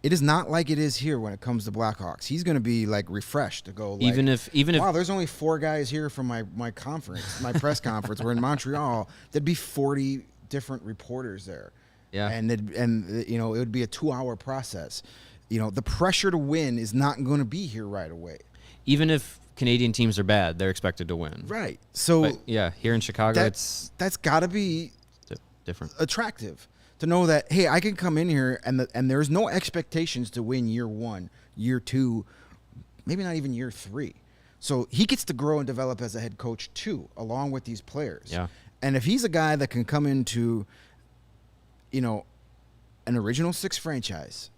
it is not like it is here when it comes to Blackhawks. He's going to be like refreshed to go. Like, even if wow, there's only 4 guys here from my conference, my press conference. We're in Montreal. There'd be 40 different reporters there. Yeah, and it would be a 2-hour process. The pressure to win is not going to be here right away. Even if Canadian teams are bad, they're expected to win. Right. So but yeah, here in Chicago, that's got to be different, attractive. To know that, hey, I can come in here and there's no expectations to win year 1, year 2, maybe not even year 3. So he gets to grow and develop as a head coach too, along with these players. Yeah. And if he's a guy that can come into, an original 6 franchise,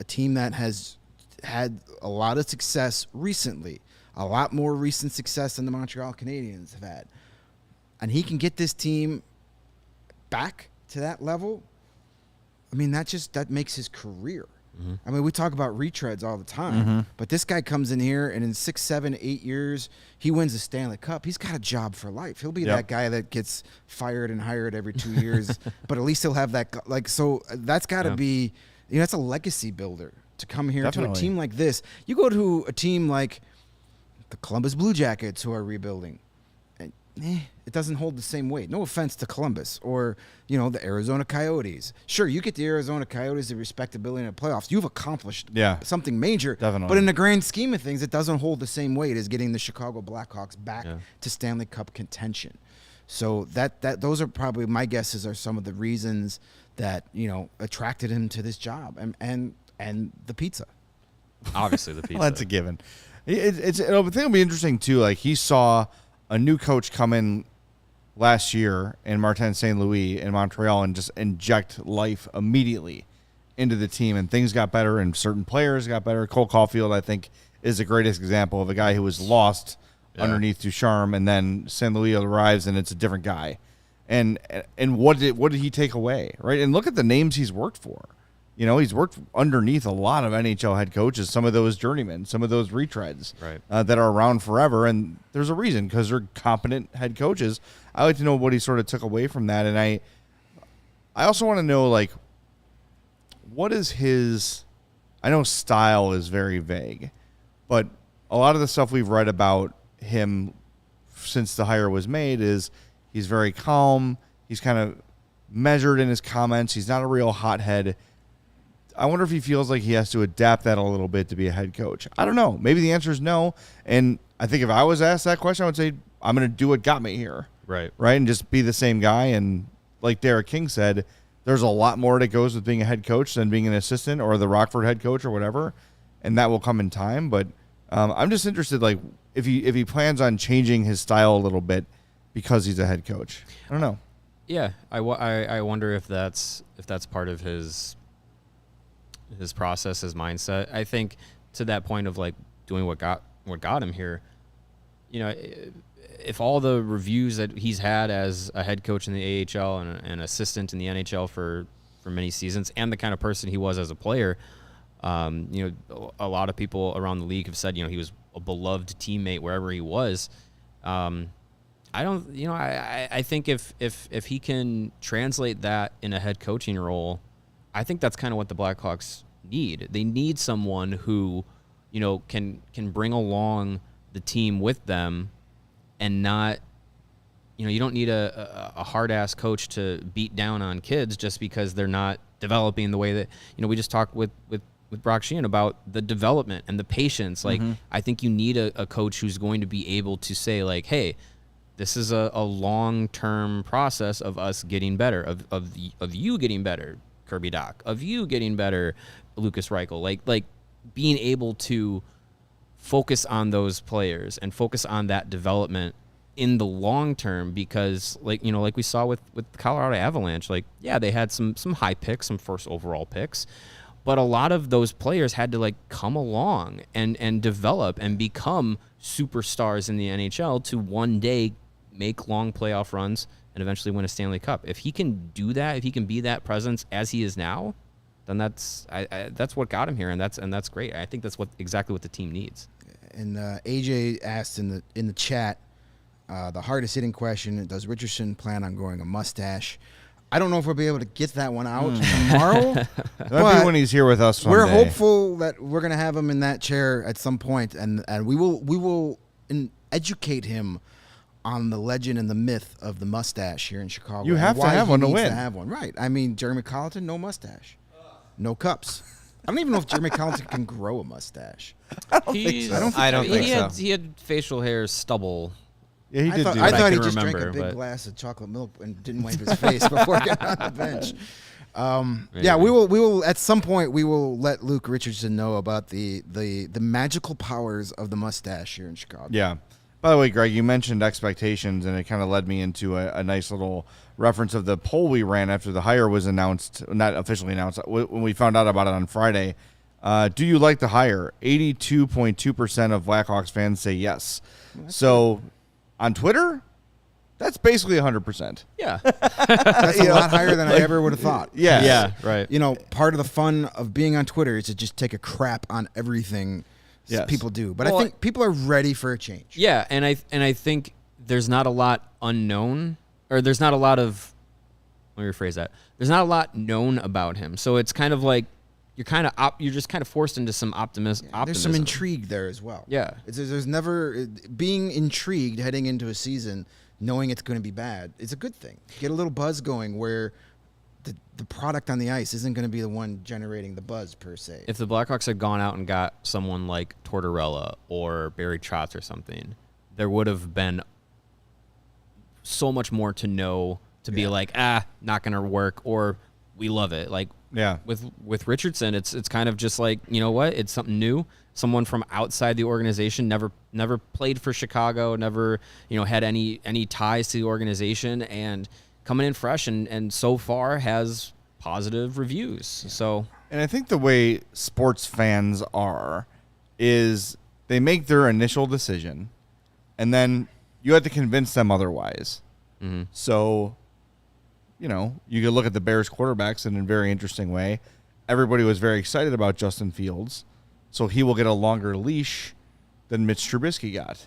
a team that has had a lot of success recently, a lot more recent success than the Montreal Canadiens have had, and he can get this team back to that level, I mean, that makes his career. Mm-hmm. I mean, we talk about retreads all the time, but this guy comes in here and in 6, 7, 8 years, he wins the Stanley Cup. He's got a job for life. He'll be that guy that gets fired and hired every 2 years, but at least he'll have that. So that's got to be, that's a legacy builder to come here to a team like this. You go to a team like the Columbus Blue Jackets who are rebuilding. It doesn't hold the same weight. No offense to Columbus or, the Arizona Coyotes. Sure, you get the Arizona Coyotes the respectability in the playoffs. You've accomplished something major. Definitely. But in the grand scheme of things, it doesn't hold the same weight as getting the Chicago Blackhawks back to Stanley Cup contention. So those are probably, my guesses are some of the reasons that, attracted him to this job and the pizza. Obviously the pizza. Well, that's a given. I think it'll be interesting too. Like, he saw a new coach come in last year in Martin St. Louis in Montreal and just inject life immediately into the team, and things got better and certain players got better. Cole Caulfield, I think, is the greatest example of a guy who was lost underneath Ducharme, and then St. Louis arrives and it's a different guy. And what did he take away, right? And look at the names he's worked for. He's worked underneath a lot of NHL head coaches, some of those journeymen, some of those retreads that are around forever. And there's a reason, because they're competent head coaches. I like to know what he sort of took away from that. And I also want to know, like, what is his – I know style is very vague, but a lot of the stuff we've read about him since the hire was made is he's very calm. He's kind of measured in his comments. He's not a real hothead. I wonder if he feels like he has to adapt that a little bit to be a head coach. I don't know. Maybe the answer is no. And I think if I was asked that question, I would say I'm going to do what got me here. Right. And just be the same guy. And like Derek King said, there's a lot more that goes with being a head coach than being an assistant or the Rockford head coach or whatever. And that will come in time. But I'm just interested, like, if he plans on changing his style a little bit because he's a head coach. I don't know. Yeah. I wonder if that's part of his process, his mindset. I think to that point of, like, doing what got him here, if all the reviews that he's had as a head coach in the AHL and an assistant in the NHL for many seasons, and the kind of person he was as a player, you know, a lot of people around the league have said, you know, he was a beloved teammate wherever he was. I don't, you know, I think if he can translate that in a head coaching role, I think that's kind of what the Blackhawks need. They need someone who, you know, can bring along the team with them, and not, you know, you don't need a hard ass coach to beat down on kids just because they're not developing the way that, you know, we just talked with Brock Sheahan about the development and the patience. Like, I think you need a coach who's going to be able to say, like, hey, this is a long-term process of us getting better, of you getting better, Kirby Doc, of you getting better, Lucas Reichel. Like being able to focus on those players and focus on that development in the long term, because, like, you know, like we saw with the Colorado Avalanche, like, yeah, they had some high picks, some first overall picks, but a lot of those players had to, like, come along and develop and become superstars in the NHL to one day make long playoff runs and eventually win a Stanley Cup. If he can do that, if he can be that presence as he is now, then that's what got him here, and that's great. I think that's exactly what the team needs. And AJ asked in the chat, the hardest hitting question: does Richardson plan on growing a mustache? I don't know if we'll be able to get that one out tomorrow. That'll be when he's here with us. We're hopeful that we're going to have him in that chair at some point, and we will educate him on the legend and the myth of the mustache here in Chicago. You have to have one to win. To have one, right? I mean, Jeremy Colleton, no mustache, no cups. I don't even know if Jeremy Colleton can grow a mustache. I don't think so. He had facial hair stubble. Yeah, he did. I thought he just remember, drank a big glass of chocolate milk and didn't wipe his face before getting on the bench. Yeah, we will at some point we will let Luke Richardson know about the magical powers of the mustache here in Chicago. Yeah. By the way, Greg, you mentioned expectations, and it kind of led me into a nice little reference of the poll we ran after the hire was announced, not officially announced, when we found out about it on Friday. Do you like the hire? 82.2% of Blackhawks fans say yes. So on Twitter, that's basically 100%. Yeah. That's a lot higher than I ever would have thought. Yeah. Yeah, right. You know, part of the fun of being on Twitter is to just take a crap on everything people do. But I think people are ready for a change. Yeah, and I think there's not a lot unknown, or there's not a lot of, let me rephrase that. There's not a lot known about him. So it's kind of like you're just kind of forced into some optimism. There's some intrigue there as well. Yeah. There's never being intrigued heading into a season knowing it's going to be bad. It's a good thing. Get a little buzz going where the product on the ice isn't going to be the one generating the buzz per se. If the Blackhawks had gone out and got someone like Tortorella or Barry Trotz or something, there would have been so much more to know to be like, not going to work, or we love it. Like, yeah, with Richardson, it's kind of just like, you know what? It's something new. Someone from outside the organization, never played for Chicago, never, you know, had any ties to the organization, and coming in fresh and so far has positive reviews. Yeah. So, and I think the way sports fans is they make their initial decision, and then you have to convince them otherwise. Mm-hmm. So, you know, you could look at the Bears quarterbacks in a very interesting way. Everybody was very excited about Justin Fields, so he will get a longer leash than Mitch Trubisky got,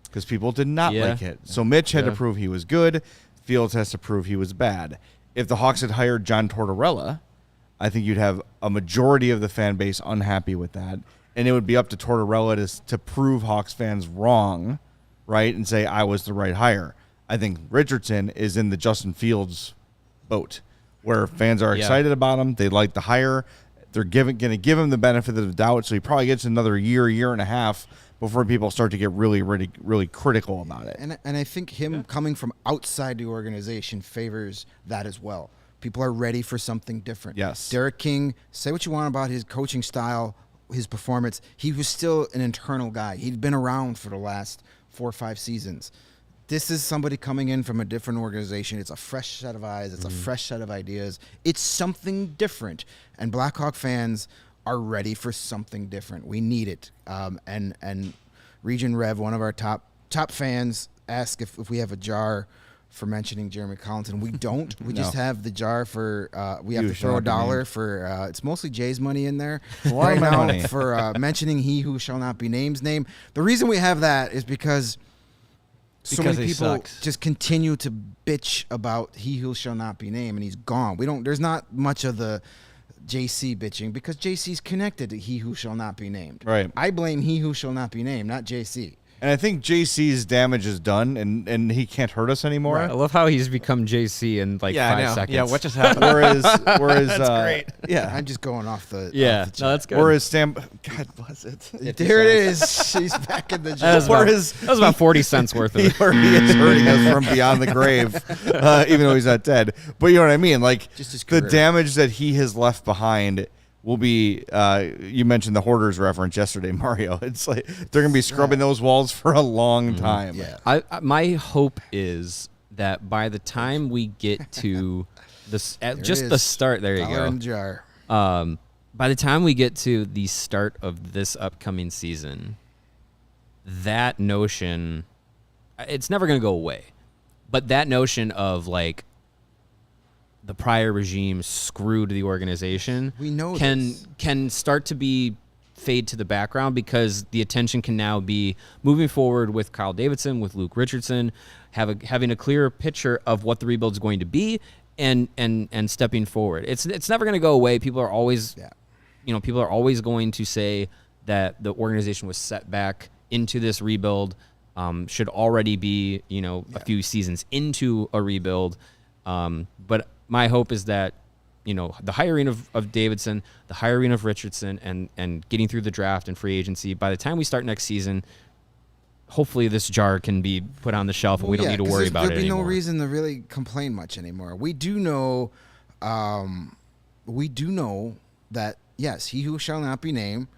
because people did not like it. So Mitch had to prove he was good. Fields has to prove he was bad. If the Hawks had hired John Tortorella, I think you'd have a majority of the fan base unhappy with that, and it would be up to Tortorella to prove Hawks fans wrong, right, and say, I was the right hire. I think Richardson is in the Justin Fields boat, where fans are excited about him. They like the hire. They're going to give him the benefit of the doubt, so he probably gets another year and a half before people start to get really, really, really critical about it. And I think him coming from outside the organization favors that as well. People are ready for something different. Yes. Derek King, say what you want about his coaching style, his performance. He was still an internal guy. He'd been around for the last 4 or 5 seasons. This is somebody coming in from a different organization. It's a fresh set of eyes. It's a fresh set of ideas. It's something different. And Blackhawk fans are ready for something different. We need it. And Region Rev, one of our top fans, ask if we have a jar for mentioning Jeremy Collinson. We don't. We just have the jar for we have to throw $1 for it's mostly Jay's money in there right now for mentioning he who shall not be named's name. The reason we have that is because so many people just continue to bitch about he who shall not be named, and he's gone. There's not much of the JC bitching because JC's connected to he who shall not be named. Right. I blame he who shall not be named, not JC. And I think JC's damage is done, and he can't hurt us anymore. Right. I love how he's become JC in 5 seconds. Yeah, what just happened? Whereas that's great. Yeah, I'm just going off the no, that's good. Whereas God bless it. There it is. She's back in the gym. That was about 40 cents worth of it. He is hurting us from beyond the grave, even though he's not dead. But you know what I mean? Like the damage that he has left behind will be, you mentioned the Hoarders reference yesterday, Mario. It's like they're going to be scrubbing those walls for a long time. Yeah. My hope is that by the time we get to this, the start, there you go. In the jar. By the time we get to the start of this upcoming season, that notion, it's never going to go away. But that notion of like, the prior regime screwed the organization. We know can start to be fade to the background because the attention can now be moving forward with Kyle Davidson, with Luke Richardson, having a clearer picture of what the rebuild is going to be, and stepping forward. It's never going to go away. People are always, people are always going to say that the organization was set back into this rebuild, should already be a few seasons into a rebuild, but my hope is that, the hiring of Davidson, the hiring of Richardson, and getting through the draft and free agency, by the time we start next season, hopefully this jar can be put on the shelf and we don't need to worry about it anymore. There'll be no reason to really complain much anymore. We do know that, yes, he who shall not be named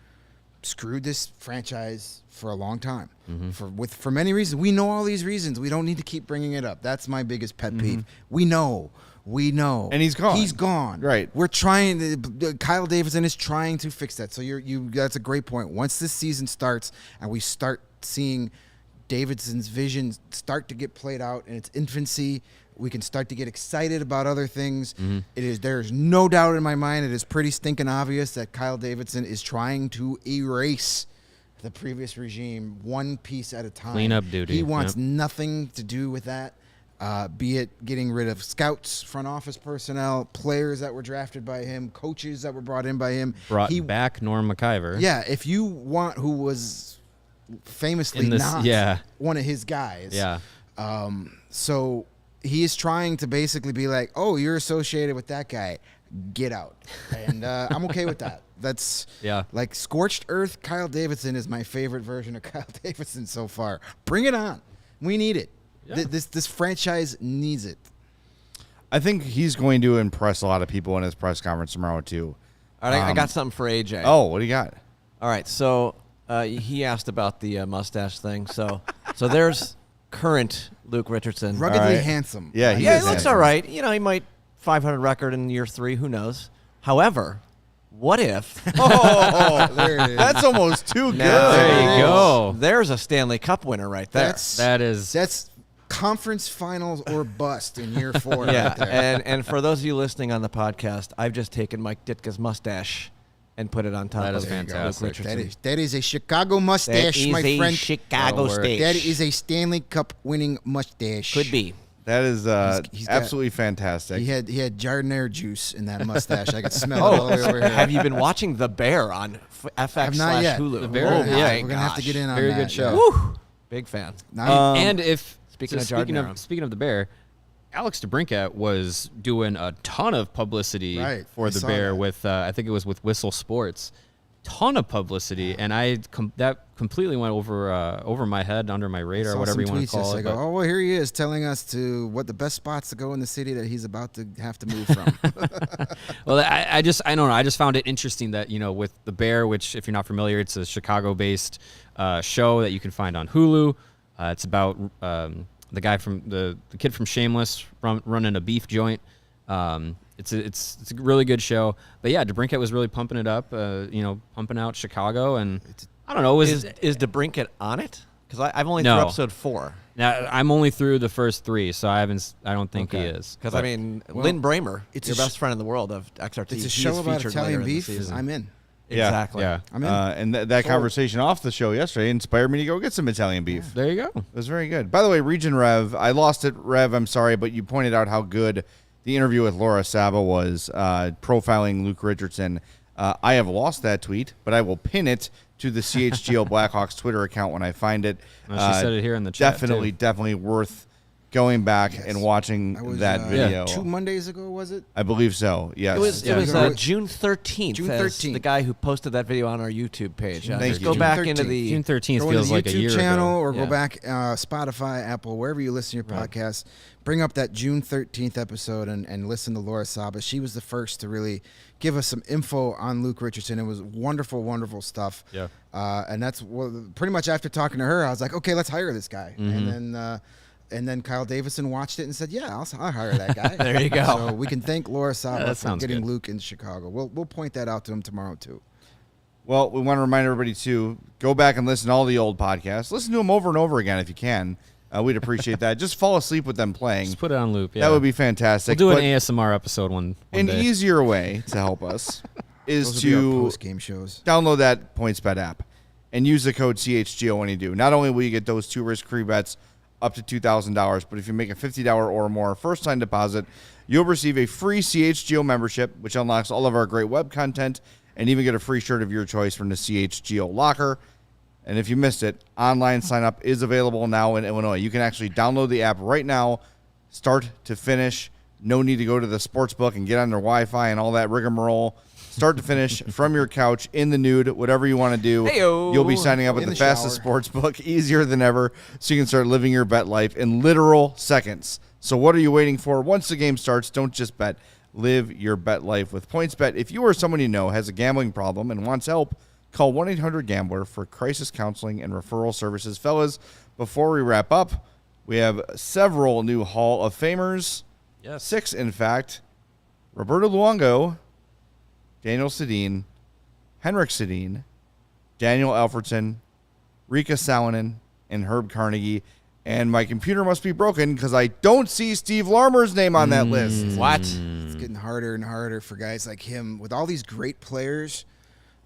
screwed this franchise for a long time. For many reasons. We know all these reasons. We don't need to keep bringing it up. That's my biggest pet peeve. We know. And he's gone. He's gone. Right. We're trying. Kyle Davidson is trying to fix that. So that's a great point. Once this season starts and we start seeing Davidson's vision start to get played out in its infancy, we can start to get excited about other things. There's no doubt in my mind, it is pretty stinking obvious that Kyle Davidson is trying to erase the previous regime one piece at a time. Clean up duty. He wants nothing to do with that. Be it getting rid of scouts, front office personnel, players that were drafted by him, coaches that were brought in by him. Brought back Norm McIver. Yeah, if you want who was famously one of his guys. Yeah. So he is trying to basically be like, oh, you're associated with that guy. Get out. And I'm okay with that. That's like scorched earth. Kyle Davidson is my favorite version of Kyle Davidson so far. Bring it on. We need it. Yeah. This franchise needs it. I think he's going to impress a lot of people in his press conference tomorrow, too. All right, I got something for AJ. Oh, what do you got? All right, so he asked about the mustache thing. So there's current Luke Richardson. Ruggedly handsome. Yeah, he looks all right. He might 500 record in year 3. Who knows? However, what if? That's almost too good. There you go. There's a Stanley Cup winner right there. That's conference finals or bust in year 4. Yeah, right there. and for those of you listening on the podcast, I've just taken Mike Ditka's mustache and put it on top of fantastic. Luke Richardson. That is a Chicago mustache, my friend. Chicago stash. That is a Stanley Cup winning mustache. Could be. That is absolutely fantastic. He had jardiniere juice in that mustache. I could smell it all the way over here. Have you been watching The Bear on FX/Hulu? The Bear, we're gonna have to get in on that. Very good show. Woo! Big fan. And if speaking of the Bear, Alex DeBrincat was doing a ton of publicity for the Bear with I think it was with Whistle Sports. Ton of publicity, and that completely went over my head, under my radar, whatever you want to call it. I go, oh well, here he is telling us what the best spots to go in the city that he's about to have to move from. Well, I don't know. I just found it interesting that with the Bear, which if you're not familiar, it's a Chicago-based show that you can find on Hulu. It's about the guy from the kid from Shameless running a beef joint. It's a really good show, but yeah, DeBrincat was really pumping it up, pumping out Chicago, and I don't know. Is DeBrincat on it? Because I've only through episode 4. Now, I'm only through the first 3, so I don't think he is. Because, I mean, Lynn Bramer, it's your best friend in the world of XRT. It's a show about Italian beef. I'm in. Exactly. Yeah. I'm in. And that conversation off the show yesterday inspired me to go get some Italian beef. There you go. It was very good. By the way, Region Rev, I lost it, Rev, I'm sorry, but you pointed out how good the interview with Laura Saba was, profiling Luke Richardson. I have lost that tweet, but I will pin it to the CHGO Blackhawks Twitter account when I find it. She said it here in the chat. Definitely worth going back and watching that video. 2 Mondays ago, was it? I believe so. Yes. It was June 13th. June 13th. The guy who posted that video on our YouTube page. Thank you. Go back into the June 13th go feels like a YouTube year channel ago. or go back Spotify, Apple, wherever you listen to your podcast. Bring up that June 13th episode and listen to Laura Saba. She was the first to really give us some info on Luke Richardson. It was wonderful, wonderful stuff. Yeah. And that's pretty much after talking to her, I was like, okay, let's hire this guy. Mm-hmm. And then Kyle Davison watched it and said, yeah, I'll hire that guy. There you go. So we can thank Laura Saba for getting good. Luke in Chicago. We'll point that out to him tomorrow, too. Well, we want to remind everybody to go back and listen to all the old podcasts. Listen to them over and over again if you can. We'd appreciate that. Just fall asleep with them playing. Just put it on loop. Yeah. That would be fantastic. We'll do an ASMR episode one An day. easier way to help us is Those will be our to post-game shows. download that PointsBet app and use the code CHGO when you do. Not only will you get those 2 risk-free bets up to $2,000, but if you make a $50 or more first-time deposit, you'll receive a free CHGO membership, which unlocks all of our great web content, and even get a free shirt of your choice from the CHGO locker. And if you missed it, online sign-up is available now in Illinois. You can actually download the app right now, start to finish. No need to go to the sports book and get on their Wi-Fi and all that rigmarole. Start to finish from your couch, in the nude, whatever you want to do. Hey-o. You'll be signing up at the fastest sports book, easier than ever, so you can start living your bet life in literal seconds. So what are you waiting for? Once the game starts, don't just bet. Live your bet life with PointsBet. If you or someone you know has a gambling problem and wants help, call 1-800-GAMBLER for crisis counseling and referral services. Fellas, before we wrap up, we have several new Hall of Famers. Yes. 6, in fact. Roberto Luongo, Daniel Sedin, Henrik Sedin, Daniel Alfredson, Rika Salonen, and Herb Carnegie. And my computer must be broken because I don't see Steve Larmer's name on that list. What? It's getting harder and harder for guys like him with all these great players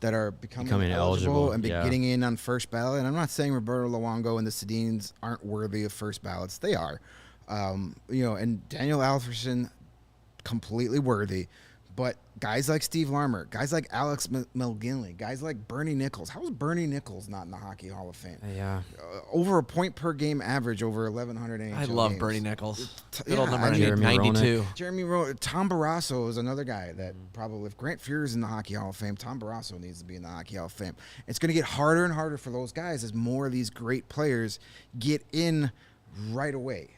that are becoming eligible and getting in on first ballot. And I'm not saying Roberto Luongo and the Sedins aren't worthy of first ballots. They are. And Daniel Alfredson, completely worthy. But guys like Steve Larmer, guys like Alex Milginley, guys like Bernie Nichols. How is Bernie Nichols not in the Hockey Hall of Fame? Yeah. Over a point per game average over 1,100 NHL I love games. Bernie Nichols. Yeah, Little number Jeremy 92. Jeremy Roenick. Tom Barrasso is another guy that probably, if Grant Fuhr's in the Hockey Hall of Fame, Tom Barrasso needs to be in the Hockey Hall of Fame. It's going to get harder and harder for those guys as more of these great players get in right away.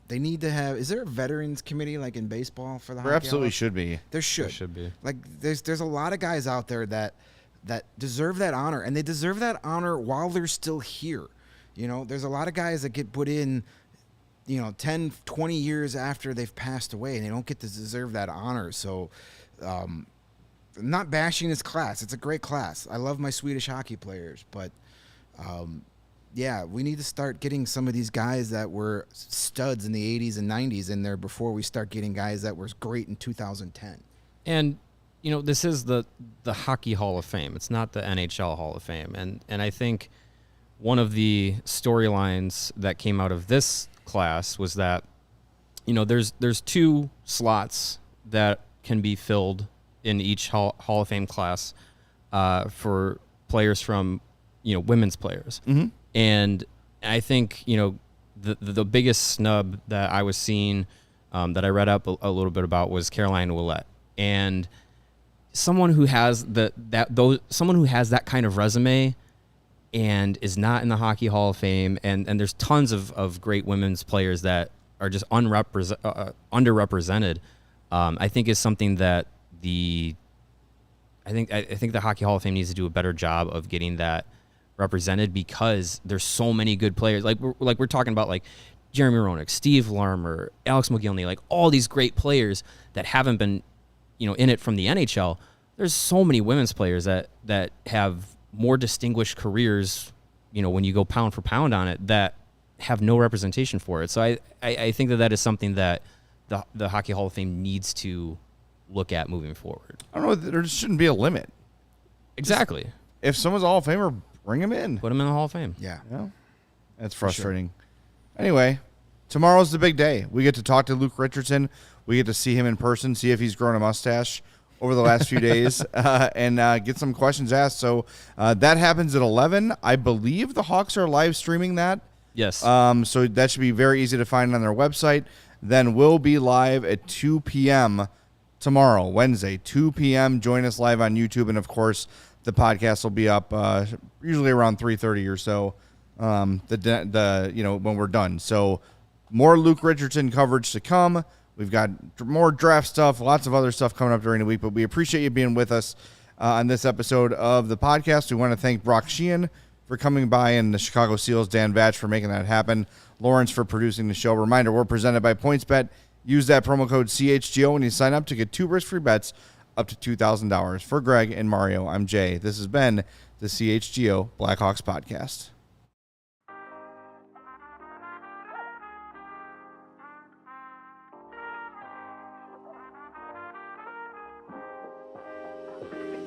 They need to have. Is there a veterans committee like in baseball for the? There Hockey absolutely Hall? should be. There should. There should be. Like there's a lot of guys out there that deserve that honor, and they deserve that honor while they're still here. You know, there's a lot of guys that get put in, 10, 20 years after they've passed away, and they don't get to deserve that honor. So, not bashing this class. It's a great class. I love my Swedish hockey players, but. Yeah, we need to start getting some of these guys that were studs in the 80s and 90s in there before we start getting guys that were great in 2010. And, this is the Hockey Hall of Fame. It's not the NHL Hall of Fame. And I think one of the storylines that came out of this class was that, there's 2 slots that can be filled in each Hall of Fame class for players from, women's players. Mm-hmm. And I think, the biggest snub that I was seeing that I read up a little bit about was Caroline Ouellette. And someone who has someone who has that kind of resume and is not in the Hockey Hall of Fame, and there's tons of great women's players that are just underrepresented, I think is something that I think the Hockey Hall of Fame needs to do a better job of getting that represented, because there's so many good players. Like we're talking about, like Jeremy Roenick, Steve Larmer, Alex Milginley, like all these great players that haven't been, in it from the NHL. There's so many women's players that have more distinguished careers when you go pound for pound on it, that have no representation for it. So I think that is something that the Hockey Hall of Fame needs to look at moving forward. I don't know. There just shouldn't be a limit. Exactly. If someone's a Hall of Famer, bring him in. Put him in the Hall of Fame. Yeah. That's frustrating. Sure. Anyway, tomorrow's the big day. We get to talk to Luke Richardson. We get to see him in person, see if he's grown a mustache over the last few days, and get some questions asked. So that happens at 11. I believe the Hawks are live streaming that. Yes. So that should be very easy to find on their website. Then we'll be live at 2 p.m. tomorrow, Wednesday, 2 p.m. Join us live on YouTube. And, of course, the podcast will be up usually around 3:30 or so when we're done. So more Luke Richardson coverage to come. We've got more draft stuff, lots of other stuff coming up during the week. But we appreciate you being with us on this episode of the podcast. We want to thank Brock Sheahan for coming by, and the Chicago Seals, Dan Vatch, for making that happen. Lawrence for producing the show. Reminder, we're presented by PointsBet. Use that promo code CHGO when you sign up to get 2 risk-free bets up to $2,000. For Greg and Mario, I'm Jay. This has been the CHGO Blackhawks Podcast.